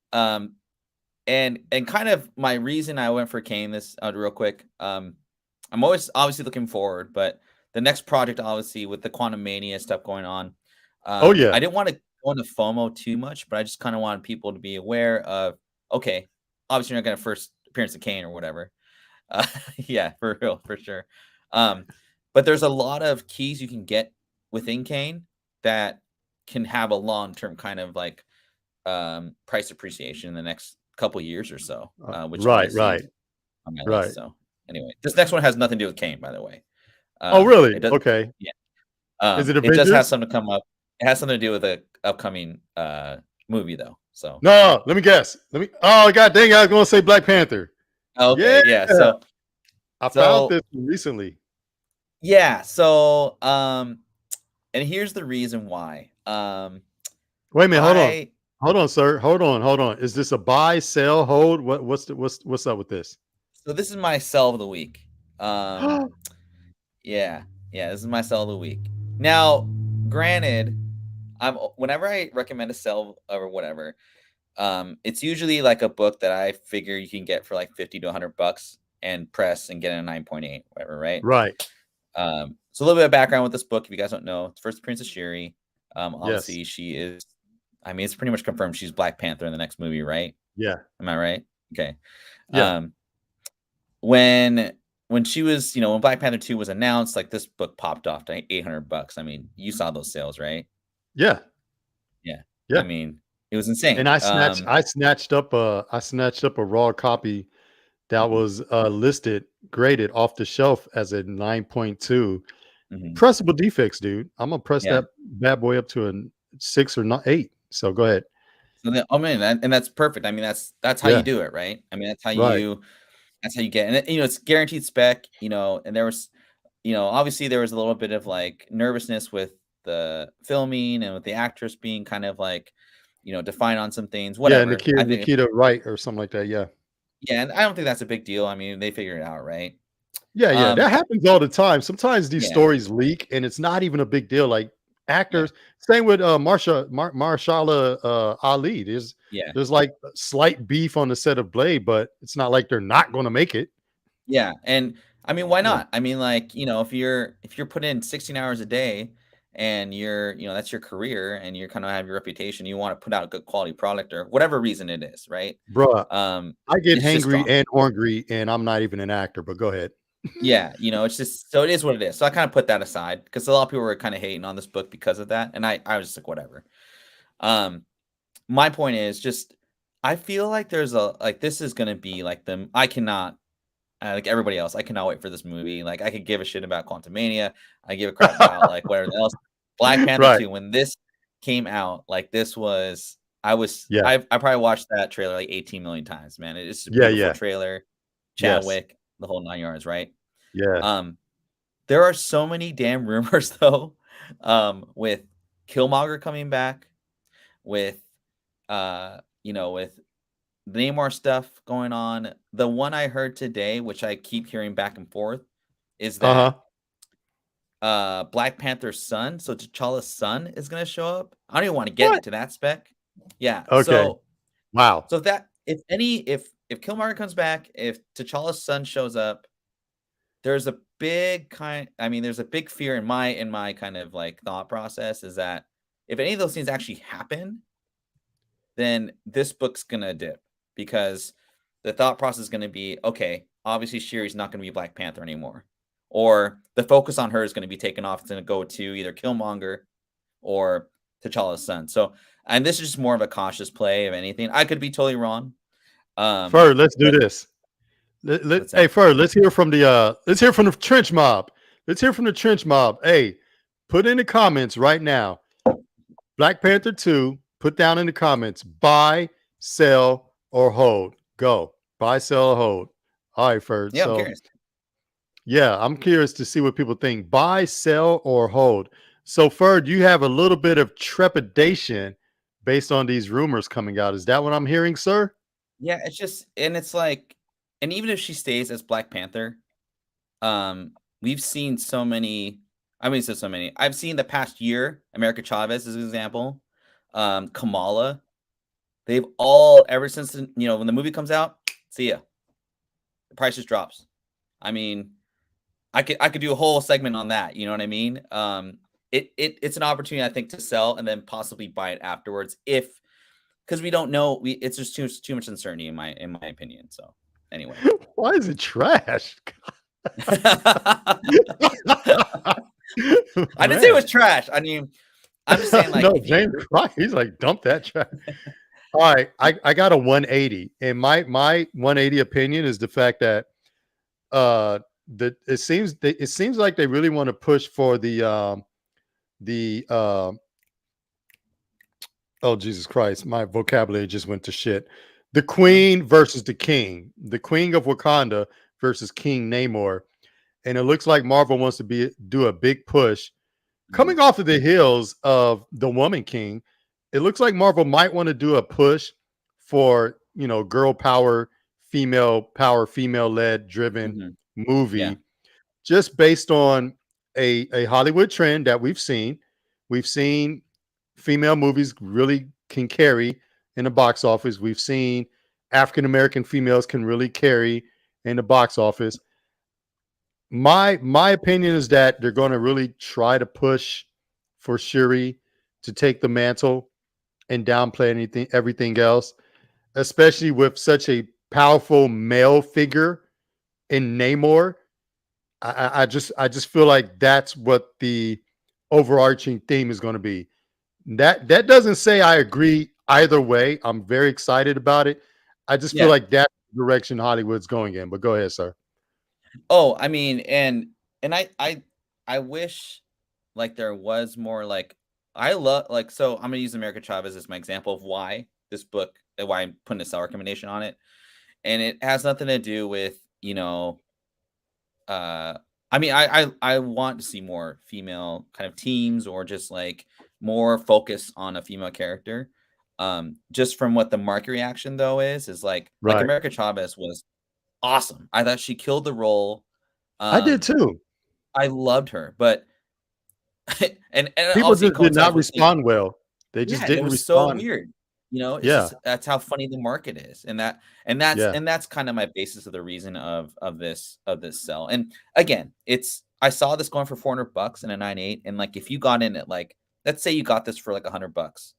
and kind of my reason I went for Kane this real quick. I'm always obviously looking forward, but the next project, obviously, with the Quantum Mania stuff going on. Oh yeah. I didn't want to go into FOMO too much, but I just kind of wanted people to be aware of, okay, obviously you're not going to first appearance of Kane or whatever. Yeah, for real, for sure. But there's a lot of keys you can get within Kane that can have a long-term kind of like price appreciation in the next couple years or so. Which right. on my list. So anyway, this next one has nothing to do with Kane, by the way. Oh really? It does, Okay. Yeah. Is it It does have Avengers? something to come up. It has something to do with the upcoming movie though. So No, let me guess. Oh god dang, I was gonna say Black Panther. okay, yeah. So I found So this recently. yeah, so and here's the reason why. Wait a minute, I hold on, sir, hold on. Is this a buy, sell, hold? What's up with this? so this is my sell of the week. Um, yeah, yeah, this is my sell of the week. Now, granted, whenever I recommend a sell or whatever, it's usually like a book that I figure you can get for like 50 to $100 and press and get a 9.8, whatever, right? Right. So a little bit of background with this book, if you guys don't know, it's First Princess Shuri. Yes. Obviously she is, I mean, it's pretty much confirmed she's Black Panther in the next movie, right? Yeah. Am I right? Okay. Yeah. When she was, when Black Panther 2 was announced, like this book popped off to $800. I mean, you saw those sales, right? Yeah. Yeah. I Yeah. mean, it was And insane. I snatched up a raw copy that Mhm, was listed graded off the shelf as a 9.2. mhm. Pressable defects, dude. I'm gonna press Yeah. that bad boy up to a 6 or not 8. So go ahead. So then, I mean, and that's perfect. I mean, that's how you Yeah. do it, right? I mean, Right. that's how you get, and it's guaranteed spec, and there was, obviously there was a little bit of like nervousness with the filming and with the actress being kind of like, defined on some things, Yeah, whatever. I think, Nikita Wright or something like that. Yeah. yeah, and I don't think that's a big deal. I mean, they figured it out, right? Yeah, yeah. Um, That happens all the time. Sometimes these yeah, stories leak and it's not even a big deal. Like yeah, actors, same with Marshala Ali. yeah. There's like slight beef on the set of Blade, but it's not like they're not gonna make it. Yeah, and I mean, why Yeah. not? I mean, like, if you're putting in 16 hours a day and that's your career and you kind of have your reputation, you want to put out a good quality product or whatever reason it is, right? Bruh, Um, I get it's just hangry strong. and ornery and I'm not even an actor, but go ahead. Yeah, it's just so it is what it is. So I kind of put that aside because a lot of people were kind of hating on this book because of that, and I was just like, whatever. Um, my point is just I feel like there's this is gonna be like I cannot like everybody else, I cannot wait for this movie. Like, I could give a shit about Quantumania. I give a crap about like whatever else. Black Panther Right. 2, when this came out, like this was, Yeah. I probably watched that trailer like 18 million times, man. It's a Yeah, beautiful yeah. trailer. Yes. Chadwick, the whole 9 yards, right? Yeah. Um, there are so many damn rumors though, with Killmonger coming back, with with Namor stuff going on. The one I heard today, which I keep hearing back and forth, is that Uh-huh. Black Panther's son, so T'Challa's son is gonna show up. I don't even want to get What? into that spec. Yeah. Okay. Wow. If Killmonger comes back, if T'Challa's son shows up, there's a there's a big fear in my kind of like thought process is that if any of those things actually happen, then this book's gonna dip because the thought process is gonna be, okay, obviously Shuri's not gonna be Black Panther anymore. Or the focus on her is gonna be taken off. It's gonna go to either Killmonger or T'Challa's son. So, and this is just more of a cautious play of anything. I could be totally wrong. Ferd, let's do But this. what's Hey, that? Ferd, let's hear from the trench mob. Let's hear from the trench mob. Hey, put in the comments right now. Black Panther 2, put down in the comments, buy, sell, or hold. Go. Buy, sell, or hold. All right, Ferd. Yeah, I'm So curious. yeah, I'm curious to see what people think. Buy, sell, or hold. So, Ferd, you have a little bit of trepidation based on these rumors coming out. Is that what I'm hearing, sir? Yeah, it's just and it's like and even if she stays as Black Panther, we've seen so many. I mean, so many. I've seen the past year, America Chavez as an example, Kamala. They've all ever since when the movie comes out, see ya. The price just drops. I mean, I could do a whole segment on that. You know what I mean? It's an opportunity I think to sell and then possibly buy it afterwards if because we don't know. It's just too much uncertainty in my opinion. So anyway. Why is it trash? I didn't say it Man. was trash. I mean, I'm just saying, like, No, if you James Christ, he's like, dump that trash. All right, I got a 180, and my 180 opinion is the fact that it seems like they really want to push for the oh Jesus Christ, my vocabulary just went to shit. The queen versus the king, the queen of Wakanda versus King Namor, and it looks like Marvel wants to do a big push coming off of the heels of the Woman King. It looks like Marvel might want to do a push for, girl power, female led driven Yeah. movie, just based on a Hollywood trend that we've seen. We've seen female movies really can carry in the box office. We've seen African American females can really carry in the box office. My opinion is that they're going to really try to push for Shuri to take the mantle and downplay everything else, especially with such a powerful male figure in Namor. I just feel like that's what the overarching theme is going to be. That doesn't say I agree either way. I'm very excited about it. I just feel like that's the direction Hollywood's going in. But go ahead, sir. Oh, I mean, and I wish like there was more like I love like so I'm gonna use America Chavez as my example of why this book why I'm putting a sell recommendation on it. And it has nothing to do with, I mean, I want to see more female kind of teams or just like more focus on a female character. Just from what the market reaction though is like Right. America Chavez was awesome. I thought she killed the role. I did too. I loved her, but and people just did not respond well. They just didn't it was respond. so weird. It's just, that's how funny the market is, and that's kind of my basis of the reason of this sell. And again, I saw this going for $400 in a 9.8, and like if you got in at like, let's say you got this for like $100,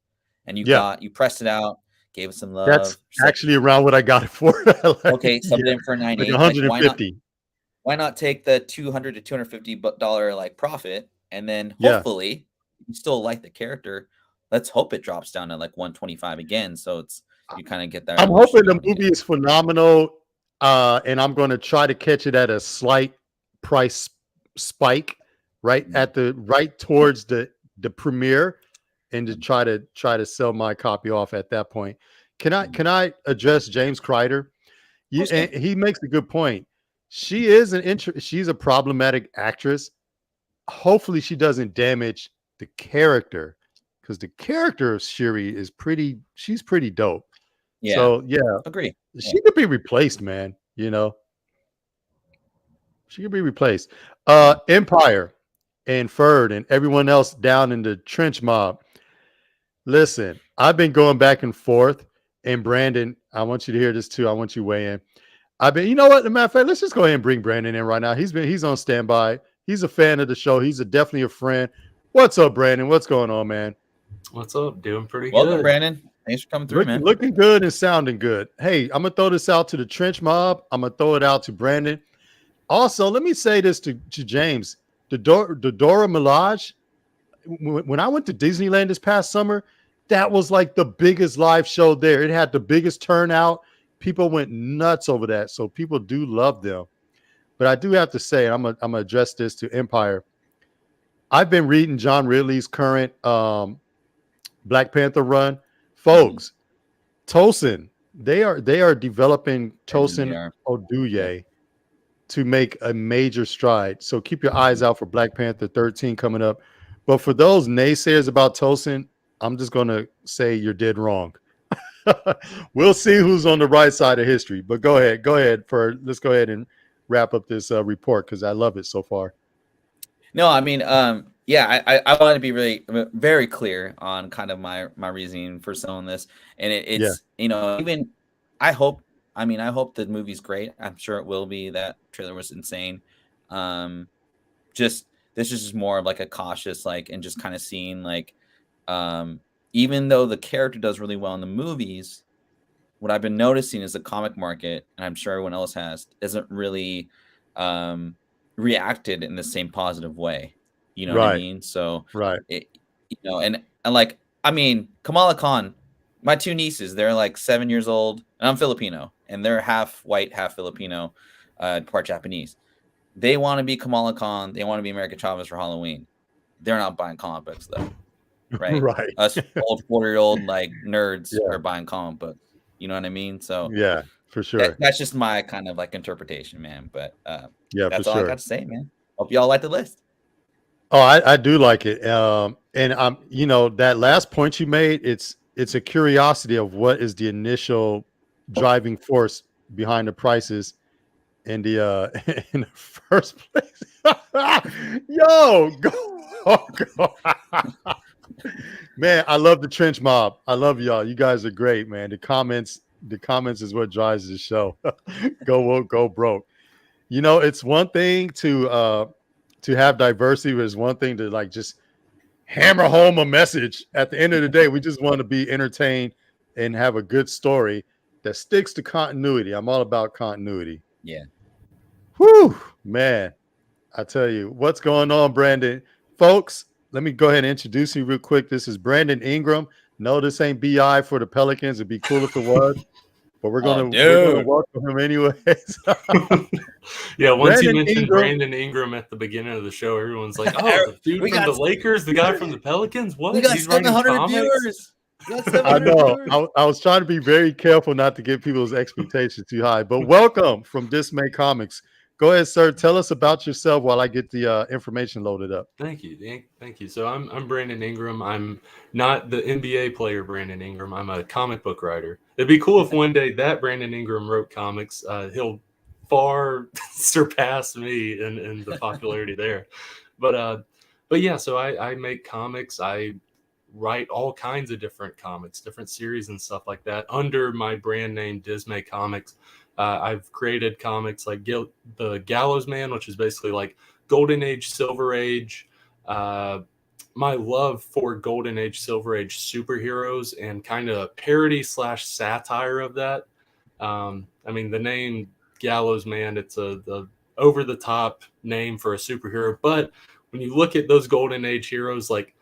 and you pressed it out, gave it some love. That's actually around what I got it for. Okay, subbed in for a 9.8, like 150. Why not take the $200 to $250 like profit, and then hopefully you still like the character. Let's hope it drops down to like 125 again. So you kind of get that. I'm hoping the movie is phenomenal. And I'm going to try to catch it at a slight price spike right towards the premiere, and to try to sell my copy off at that point. Can I address James Kreider? And he makes a good point. She is she's a problematic actress. Hopefully she doesn't damage the character, because the character of Shuri is she's pretty dope. Yeah. So agree. She could be replaced, man. She could be replaced. Empire and Ferd and everyone else down in the trench mob. Listen, I've been going back and forth, and Brandon, I want you to hear this too. I want you to weigh in. You know what? As a matter of fact, let's just go ahead and bring Brandon in right now. He's on standby. He's a fan of the show. He's definitely a friend. What's up, Brandon? What's going on, man? What's up? Doing pretty good. Welcome, Brandon. Thanks for coming through, man. Looking good and sounding good. Hey, I'm going to throw this out to the trench mob. I'm going to throw it out to Brandon. Also, let me say this to James. The Dora Milaje, when I went to Disneyland this past summer, that was like the biggest live show there. It had the biggest turnout. People went nuts over that. So people do love them. But I do have to say, I'm going to address this to Empire. I've been reading John Ridley's current Black Panther run. Folks, Tosin, they are developing Tosin Oduye to make a major stride. So keep your eyes out for Black Panther 13 coming up. But for those naysayers about Tosin, I'm just going to say you're dead wrong. We'll see who's on the right side of history. But go ahead. Let's go ahead and wrap up this report, because I love it so far. No, I mean, I want to be really very clear on kind of my reasoning for selling this, and it's even I hope the movie's great. I'm sure it will be. That trailer was insane. This is just more of like a cautious and just kind of seeing even though the character does really well in the movies, what I've been noticing is the comic market, and I'm sure everyone else has, isn't really reacted in the same positive way. You know what I mean? So Kamala Khan, my two nieces, they're like 7 years old, and I'm Filipino, and they're half white, half Filipino, part Japanese. They want to be Kamala Khan. They want to be America Chavez for Halloween. They're not buying comic books though, right? Us old 40-year-old nerds are buying comic books. You know what I mean? So For sure. That's just my kind of like interpretation, man. But Yeah, for that's all I sure. got to say, man. Hope y'all like the list. Oh, I do like it. And that last point you made, it's a curiosity of what is the initial driving force behind the prices in the in the first place. Yo, go. Man, I love the trench mob. I love y'all. You guys are great, man. The comments is what drives the show. Go woke, go broke. It's one thing to have diversity, but it's one thing to like just hammer home a message. At the end of the day, we just want to be entertained and have a good story that sticks to continuity. I'm all about continuity. Yeah. Whew, man. I tell you, what's going on, Brandon? Folks, let me go ahead and introduce you real quick. This is Brandon Ingram. No, this ain't BI for the Pelicans. It'd be cool if it was, but we're gonna welcome him anyways. Yeah, once you Brandon mentioned Ingram. Brandon Ingram at the beginning of the show, everyone's like, "Oh, the dude from the Lakers, the guy from the Pelicans. What? We got He's writing 700 comics?" viewers. We got I 700 know. viewers. I was trying to be very careful not to get people's expectations too high. But welcome from Dismay Comics. Go ahead, sir. Tell us about yourself while I get the information loaded up. Thank you. So I'm Brandon Ingram. I'm not the NBA player Brandon Ingram. I'm a comic book writer. It'd be cool if one day that Brandon Ingram wrote comics. He'll far surpass me in the popularity there. But yeah. So I make comics. I write all kinds of different comics, different series and stuff like that under my brand name Dismay Comics. I've created comics like the Gallows Man, which is basically like Golden Age, Silver Age. My love for Golden Age, Silver Age superheroes and kind of parody / satire of that. I mean, the name Gallows Man, it's the over the top name for a superhero. But when you look at those Golden Age heroes, like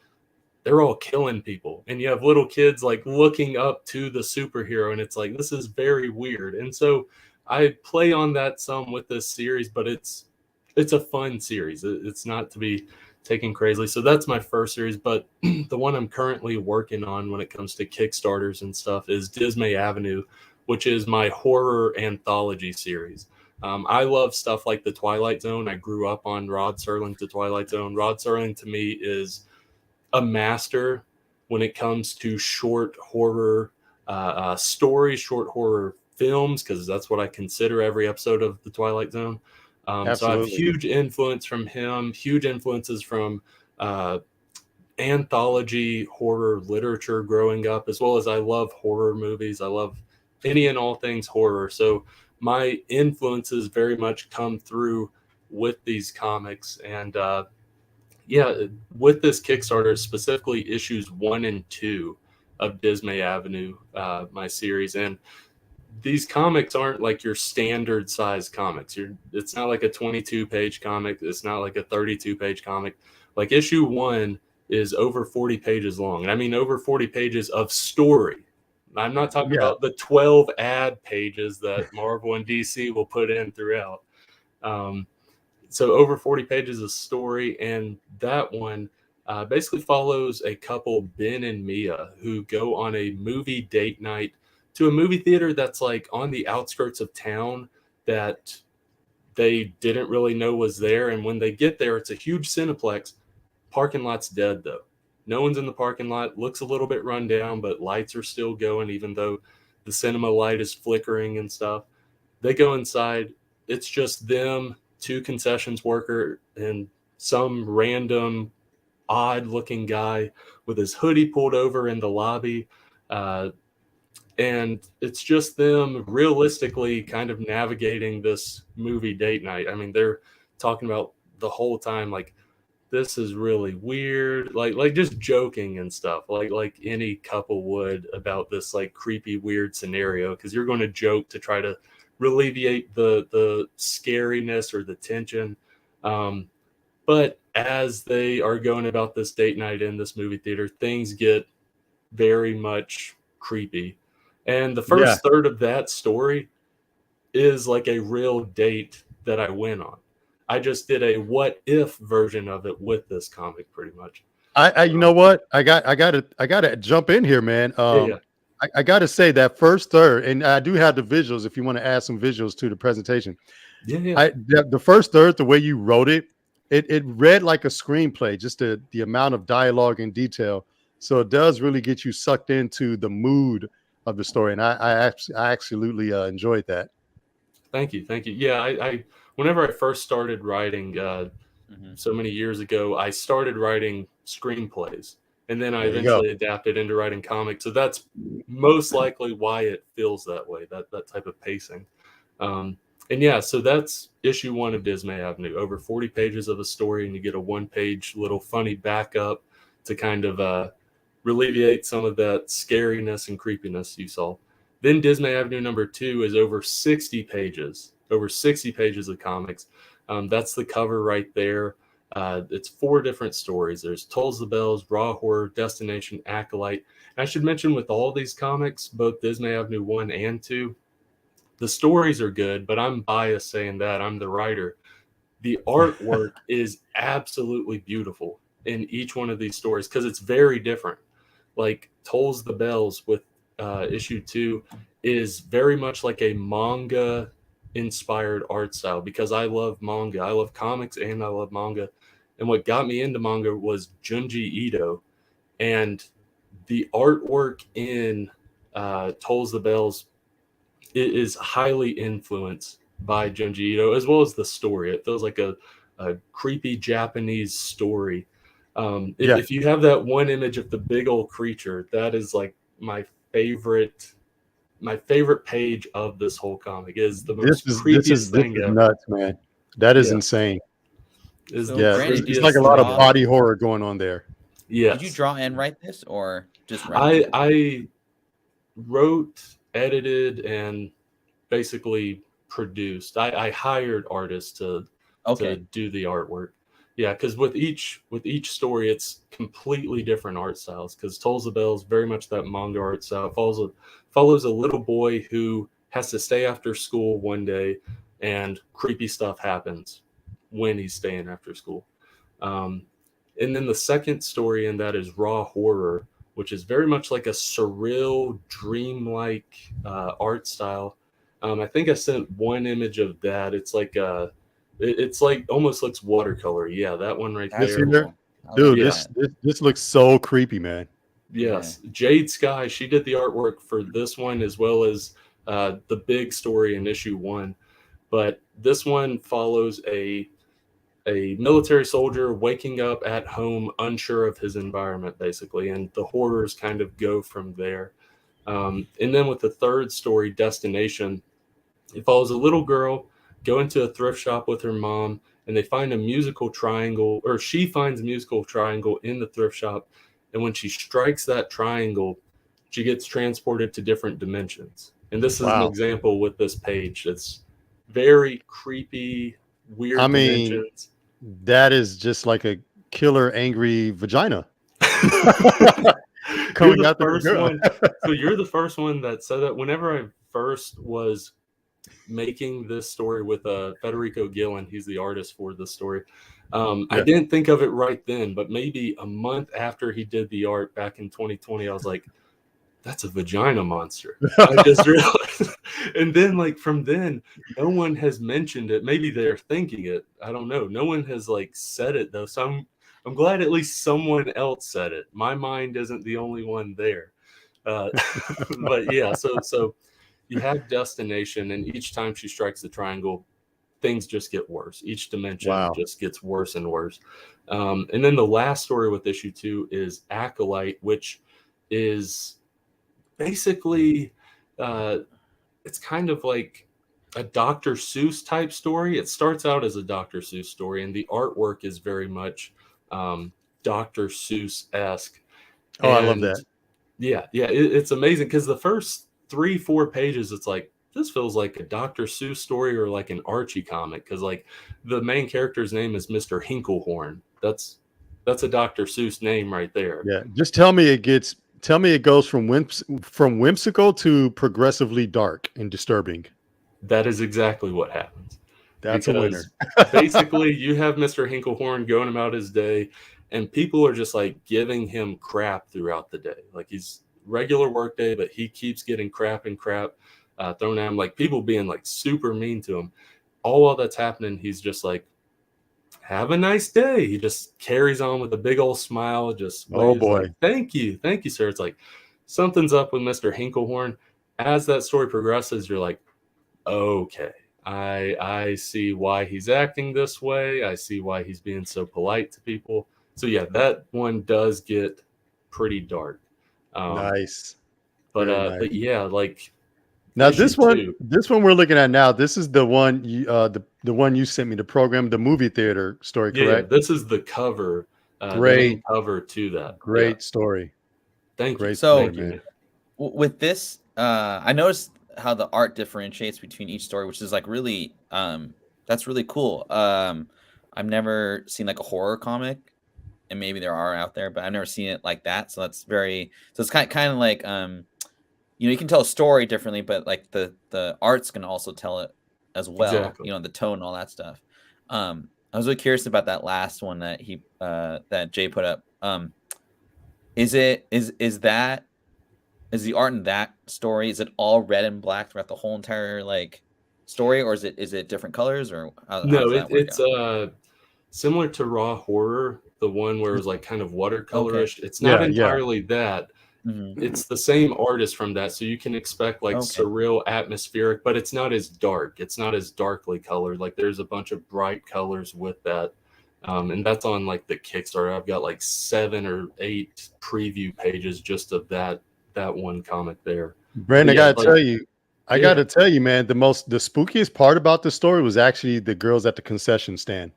they're all killing people, and you have little kids like looking up to the superhero, and it's like, this is very weird. And so I play on that some with this series, but it's a fun series. It's not to be taken crazily. So that's my first series, but the one I'm currently working on when it comes to Kickstarters and stuff is Dismay Avenue, which is my horror anthology series. I love stuff like The Twilight Zone. I grew up on Rod Serling's The Twilight Zone. Rod Serling to me is a master when it comes to short horror stories, short horror films, because that's what I consider every episode of The Twilight Zone. So I have huge influence from him, huge influences from anthology horror literature growing up, as well as I love horror movies. I love any and all things horror. So my influences very much come through with these comics. And yeah, with this Kickstarter, specifically issues 1 and 2 of Dismay Avenue, my series. And these comics aren't like your standard size comics. It's not like a 22-page comic. It's not like a 32-page comic. Like issue 1 is over 40 pages long. And I mean over 40 pages of story. I'm not talking about the 12 ad pages that Marvel and DC will put in throughout. So over 40 pages of story, and that one basically follows a couple, Ben and Mia, who go on a movie date night to a movie theater that's like on the outskirts of town that they didn't really know was there. And when they get there, it's a huge Cineplex. Parking lot's dead, though. No one's in the parking lot. Looks a little bit run down, but lights are still going, even though the cinema light is flickering and stuff. They go inside. It's just them, 2 concessions worker, and some random odd looking guy with his hoodie pulled over in the lobby. And it's just them realistically kind of navigating this movie date night. I mean, they're talking about the whole time, like, this is really weird, like just joking and stuff, like any couple would about this like creepy, weird scenario, because you're going to joke to try to alleviate the scariness or the tension. But as they are going about this date night in this movie theater, things get very much creepy. And the first third of that story is like a real date that I went on. I just did a what if version of it with this comic, pretty much. I you know what? I gotta jump in here, man. Yeah. I got to say that first third, and I do have the visuals if you want to add some visuals to the presentation. Yeah. The first third, the way you wrote it, it read like a screenplay, just the amount of dialogue and detail. So it does really get you sucked into the mood of the story, and I absolutely enjoyed that. Thank you. Yeah, I whenever I first started writing, so many years ago, I started writing screenplays, and then I There you go. eventually adapted into writing comics. So that's most likely why it feels that way, that type of pacing. And yeah, so that's issue 1 of Dismay Avenue. Over 40 pages of a story, and you get a 1-page little funny backup to kind of relieve some of that scariness and creepiness you saw. Then Dismay Avenue number 2 is over 60 pages of comics. That's the cover right there. It's 4 different stories. There's Tolls the Bells, Raw Horror, Destination, Acolyte. And I should mention with all these comics, both Dismay Avenue 1 and 2, the stories are good, but I'm biased saying that. I'm the writer. The artwork is absolutely beautiful in each one of these stories because it's very different. Like Tolls the Bells with issue 2 is very much like a manga inspired art style because I love manga. I love comics and I love manga. And what got me into manga was Junji Ito. And the artwork in Tolls the Bells is highly influenced by Junji Ito, as well as the story. It feels like a creepy Japanese story. If you have that one image of the big old creature, that is like my favorite page of this whole comic. Is the most creepiest thing ever. Nuts, man. That is insane. It's like a lot of body horror going on there. Yeah. Did you draw and write this, or just write? I wrote, edited, and basically produced. I hired artists to do the artwork. Yeah, because with each story, it's completely different art styles. Because Tolls the Bells, very much that manga art style, follows a little boy who has to stay after school one day, and creepy stuff happens when he's staying after school. And then the second story in that is Raw Horror, which is very much like a surreal, dreamlike art style. I think I sent one image of that. It's like it's like almost looks watercolor. Yeah, that one right there. Dude, this looks so creepy, man. Yes. Yeah. Jade Sky, she did the artwork for this one as well as the big story in issue 1. But this one follows a military soldier waking up at home, unsure of his environment, basically, and the horrors kind of go from there. And then with the third story, Destination, it follows a little girl go into a thrift shop with her mom, and they find a musical triangle, or she finds a musical triangle in the thrift shop. And when she strikes that triangle, she gets transported to different dimensions. And this is an example with this page. It's very creepy, weird dimensions. That is just like a killer, angry vagina. You're the first one. So you're the first one that said that. Whenever I first was making this story with Federico Gillen, he's the artist for this story. I didn't think of it right then, but maybe a month after he did the art back in 2020, I was like, that's a vagina monster. I just realized. And then like from then, no one has mentioned it. Maybe they're thinking it. I don't know. No one has like said it though. So I'm glad at least someone else said it. My mind isn't the only one there. But yeah, so you have Destination, and each time she strikes the triangle, things just get worse. Each dimension just gets worse and worse. And then the last story with issue 2 is Acolyte, which is basically it's kind of like a Dr. Seuss type story. It starts out as a Dr. Seuss story, and the artwork is very much Dr. Seuss-esque. Oh, I love that. Yeah, it's amazing because the first 3-4 pages, it's like, this feels like a Dr. Seuss story or like an Archie comic, because like the main character's name is Mr. Hinklehorn. That's a Dr. Seuss name right there. Yeah, just tell me it goes from whimsical to progressively dark and disturbing. That is exactly what happens. That's a winner. Basically, you have Mr. Hinklehorn going about his day, and people are just like giving him crap throughout the day. Like he's regular work day, but he keeps getting crap thrown at him, like people being like super mean to him. All while that's happening, he's just like, have a nice day. He just carries on with a big old smile, just waves like, thank you, sir. It's like something's up with Mr. Hinklehorn. As that story progresses, you're like, okay, I see why he's acting this way. I see why he's being so polite to people. So yeah, that one does get pretty dark. Nice. But yeah, like now this one we're looking at now. This is the one you the one you sent me, the program, the movie theater story, correct? Yeah, this is the cover. Great the main cover to that. Great story. Thank you. So thank you, man. With this, I noticed how the art differentiates between each story, which is like really that's really cool. I've never seen like a horror comic, and maybe there are out there, but I've never seen it like that. So that's it's kind of like you can tell a story differently, but like the art's can also tell it as well. Exactly. The tone and all that stuff. I was really curious about that last one that that Jay put up. Is the art in that story, is it all red and black throughout the whole entire like story, or is it different colors, or how No, does that work it's similar to Raw Horror, the one where it was like kind of watercolorish. Okay. It's not entirely that. Mm-hmm. It's the same artist from that, so you can expect like surreal, atmospheric, but it's not as dark. It's not as darkly colored. Like there's a bunch of bright colors with that, and that's on like the Kickstarter. I've got like 7 or 8 preview pages just of that one comic there. Brandon, I gotta tell you, man, the spookiest part about the story was actually the girls at the concession stand.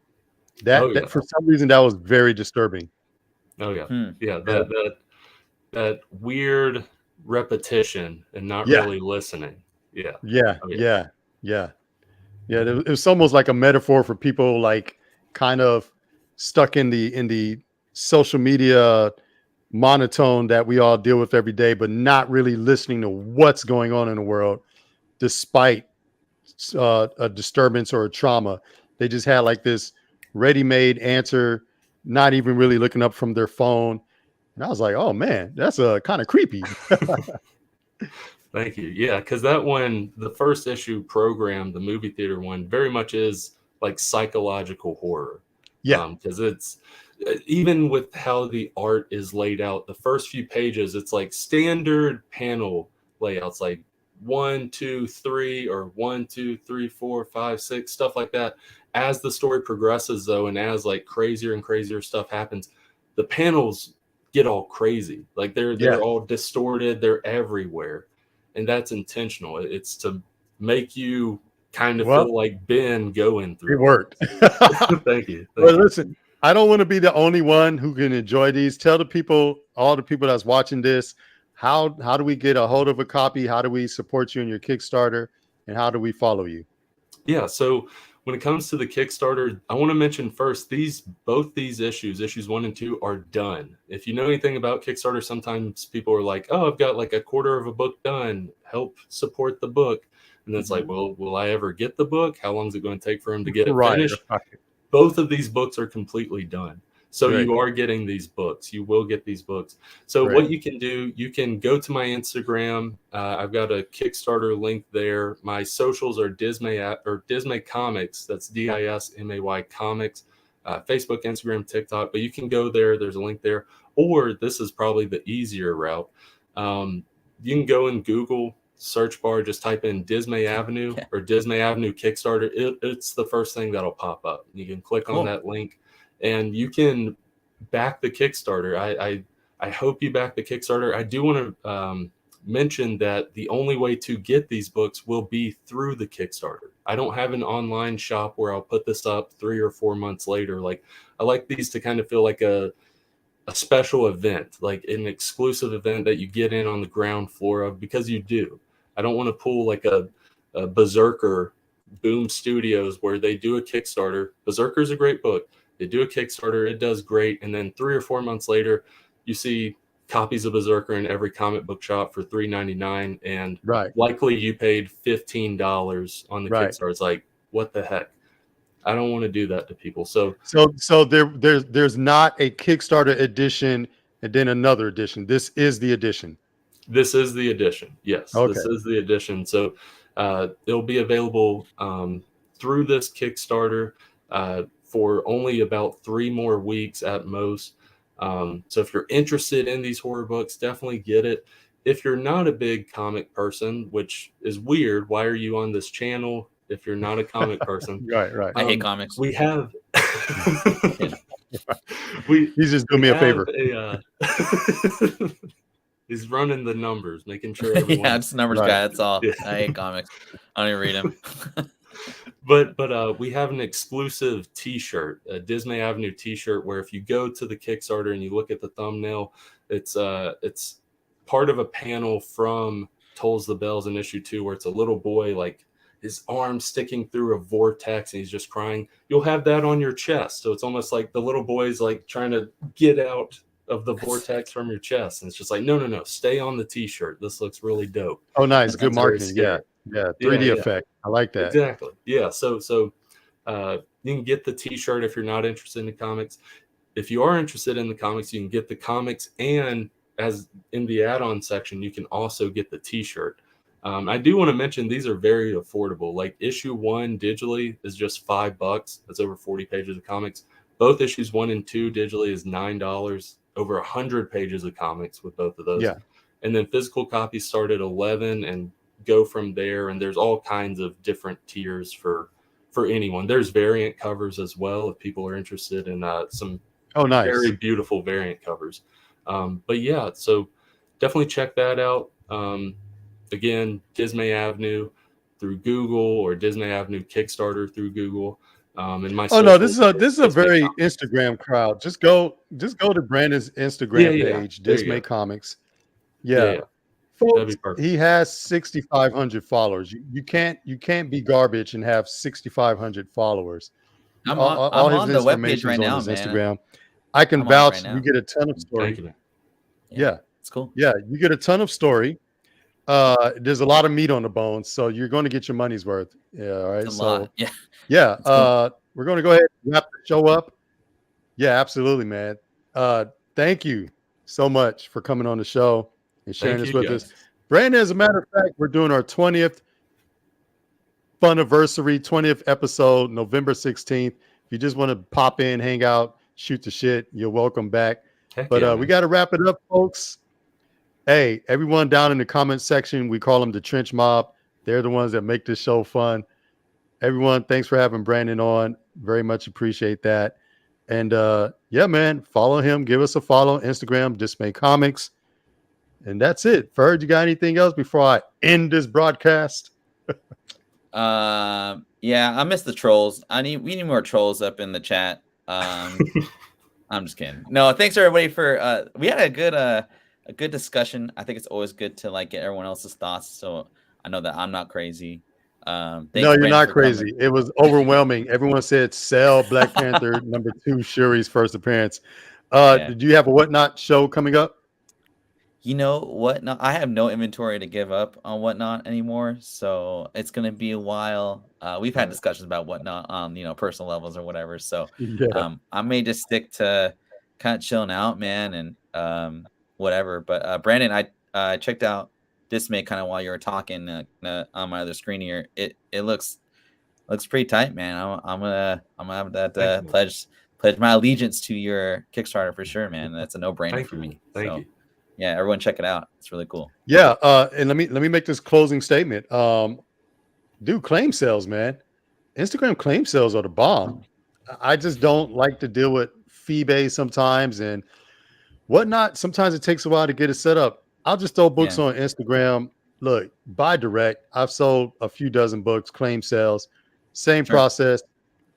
That for some reason that was very disturbing. Oh yeah, that weird repetition and not really listening. It was almost like a metaphor for people like kind of stuck in the social media monotone that we all deal with every day, but not really listening to what's going on in the world despite a disturbance or a trauma. They just had like this ready-made answer, not even really looking up from their phone. And I was like, oh man, that's kind of creepy. Thank you. Yeah, because that one, the first issue program, the movie theater one, very much is like psychological horror. Yeah. Because it's even with how the art is laid out, the first few pages, it's like standard panel layouts, like 1, 2, 3, or 1, 2, 3, 4, 5, 6, stuff like that. As the story progresses, though, and as like crazier and crazier stuff happens, the panels get all crazy. Like they're all distorted. They're everywhere, and that's intentional. It's to make you kind of feel like Ben going through. It worked. Thank you. Listen, I don't want to be the only one who can enjoy these. Tell all the people that's watching this, how do we get a hold of a copy? How do we support you in your Kickstarter? And how do we follow you? Yeah, so when it comes to the Kickstarter, I want to mention first, both these issues 1 and 2, are done. If you know anything about Kickstarter, sometimes people are like, oh, I've got like a quarter of a book done. Help support the book. And then it's like, well, will I ever get the book? How long is it going to take for him to get it finished? Right. Both of these books are completely done. So you are getting these books. You will get these books. So what you can do, you can go to my Instagram. I've got a Kickstarter link there. My socials are Dismay Comics. That's DISMAY Comics. Facebook, Instagram, TikTok. But you can go there. There's a link there. Or this is probably the easier route. You can go in Google search bar, just type in Dismay Avenue or Dismay Avenue Kickstarter. It's the first thing that'll pop up. You can click on that link. And you can back the Kickstarter. I hope you back the Kickstarter. I do want to mention that the only way to get these books will be through the Kickstarter. I don't have an online shop where I'll put this up 3 or 4 months later. Like I like these to kind of feel like a special event, like an exclusive event that you get in on the ground floor of, because you do. I don't want to pull like a Berserker Boom Studios where they do a Kickstarter. Berserker's a great book. They do a Kickstarter, it does great, and then 3 or 4 months later, you see copies of Berserker in every comic book shop for $3.99, and likely you paid $15 on the Kickstarter. It's like, what the heck? I don't want to do that to people. So there's not a Kickstarter edition and then another edition. This is the edition. This is the edition. Yes, Okay. this is the edition. So it'll be available through this Kickstarter for only about 3 more weeks at most. So if you're interested in these horror books, definitely get it. If you're not a big comic person, which is weird, why are you on this channel if you're not a comic person? Right. I hate comics. We have. He's just doing me a favor. He's running the numbers, making sure everyone. Yeah, it's numbers guy. That's all. Yeah. I hate comics. I don't even read them. But we have an exclusive T-shirt, a Disney Avenue T-shirt, where if you go to the Kickstarter and you look at the thumbnail, it's part of a panel from Tolls the Bells in issue 2, where it's a little boy, like his arm sticking through a vortex and he's just crying. You'll have that on your chest, so it's almost like the little boy's like trying to get out of the vortex from your chest, and it's just like no, stay on the T-shirt. This looks really dope. Oh, nice, good marketing. Yeah, 3D effect. I like that. Exactly. Yeah. So you can get the T-shirt if you're not interested in the comics. If you are interested in the comics, you can get the comics, and as in the add-on section, you can also get the T-shirt. I do want to mention these are very affordable. Like issue 1 digitally is just $5. That's over 40 pages of comics. Both issues 1 and 2 digitally is $9. Over 100 pages of comics with both of those. Yeah. And then physical copies start at 11 and go from there. And there's all kinds of different tiers for anyone. There's variant covers as well if people are interested in some very beautiful variant covers. But yeah, so definitely check that out. Again, Disney Avenue through Google, or Disney Avenue Kickstarter through Google. And my this is a very Instagram crowd. Just go to Brandon's Instagram page, Disney Comics. Yeah. Folks, he has 6,500 followers. You can't be garbage and have 6,500 followers. I'm on the webpage right now, man. Instagram. I can vouch. You get a ton of story. Thank you, man. Yeah, it's cool. Yeah, you get a ton of story. There's a lot of meat on the bones, so you're going to get your money's worth. Yeah, all right. It's a lot. Yeah. Yeah. Cool. We're going to go ahead and wrap the show up. Yeah, absolutely, man. Thank you so much for coming on the show and sharing this with us. Brandon, as a matter of fact, we're doing our 20th Funiversary, 20th episode, November 16th. If you just want to pop in, hang out, shoot the shit, you're welcome back. We got to wrap it up, folks. Hey, everyone down in the comment section, we call them the Trench Mob. They're the ones that make this show fun. Everyone, thanks for having Brandon on. Very much appreciate that. And yeah, man, follow him. Give us a follow on Instagram, Dismay Comics. And that's it. Ferd, you got anything else before I end this broadcast? Yeah, I miss the trolls. We need more trolls up in the chat. I'm just kidding. No, thanks everybody for we had a good discussion. I think it's always good to like get everyone else's thoughts, so I know that I'm not crazy. No, you're not crazy. It was overwhelming. Everyone said sell Black Panther number 2, Shuri's first appearance. Did you have a Whatnot show coming up? You know what? No, I have no inventory to give up on Whatnot anymore, so it's gonna be a while. We've had discussions about Whatnot on personal levels or whatever. So I may just stick to kind of chilling out, man, and whatever. But Brandon, I checked out Dismay kind of while you were talking on my other screen here. It looks pretty tight, man. I'm gonna have that pledge my allegiance to your Kickstarter for sure, man. That's a no-brainer for me. Thank you. Yeah, everyone check it out. It's really cool. Yeah, and let me make this closing statement. Dude, claim sales, man. Instagram claim sales are the bomb. I just don't like to deal with fee-based sometimes and whatnot. Sometimes it takes a while to get it set up. I'll just throw books on Instagram. Look, buy direct. I've sold a few dozen books, claim sales. Same process.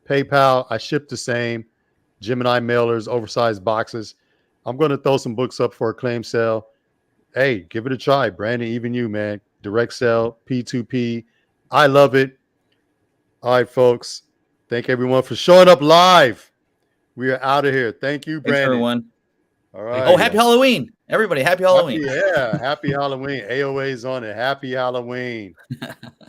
PayPal, I ship the same. Gemini mailers, oversized boxes. I'm going to throw some books up for a claim sale. Hey, give it a try. Brandon, even you, man. Direct sale, P2P. I love it. All right, folks. Thank everyone for showing up live. We are out of here. Thank you, Brandon. Thanks, everyone. All right. Oh, happy Halloween. Everybody, happy Halloween. Happy Halloween. AOA's on it. Happy Halloween.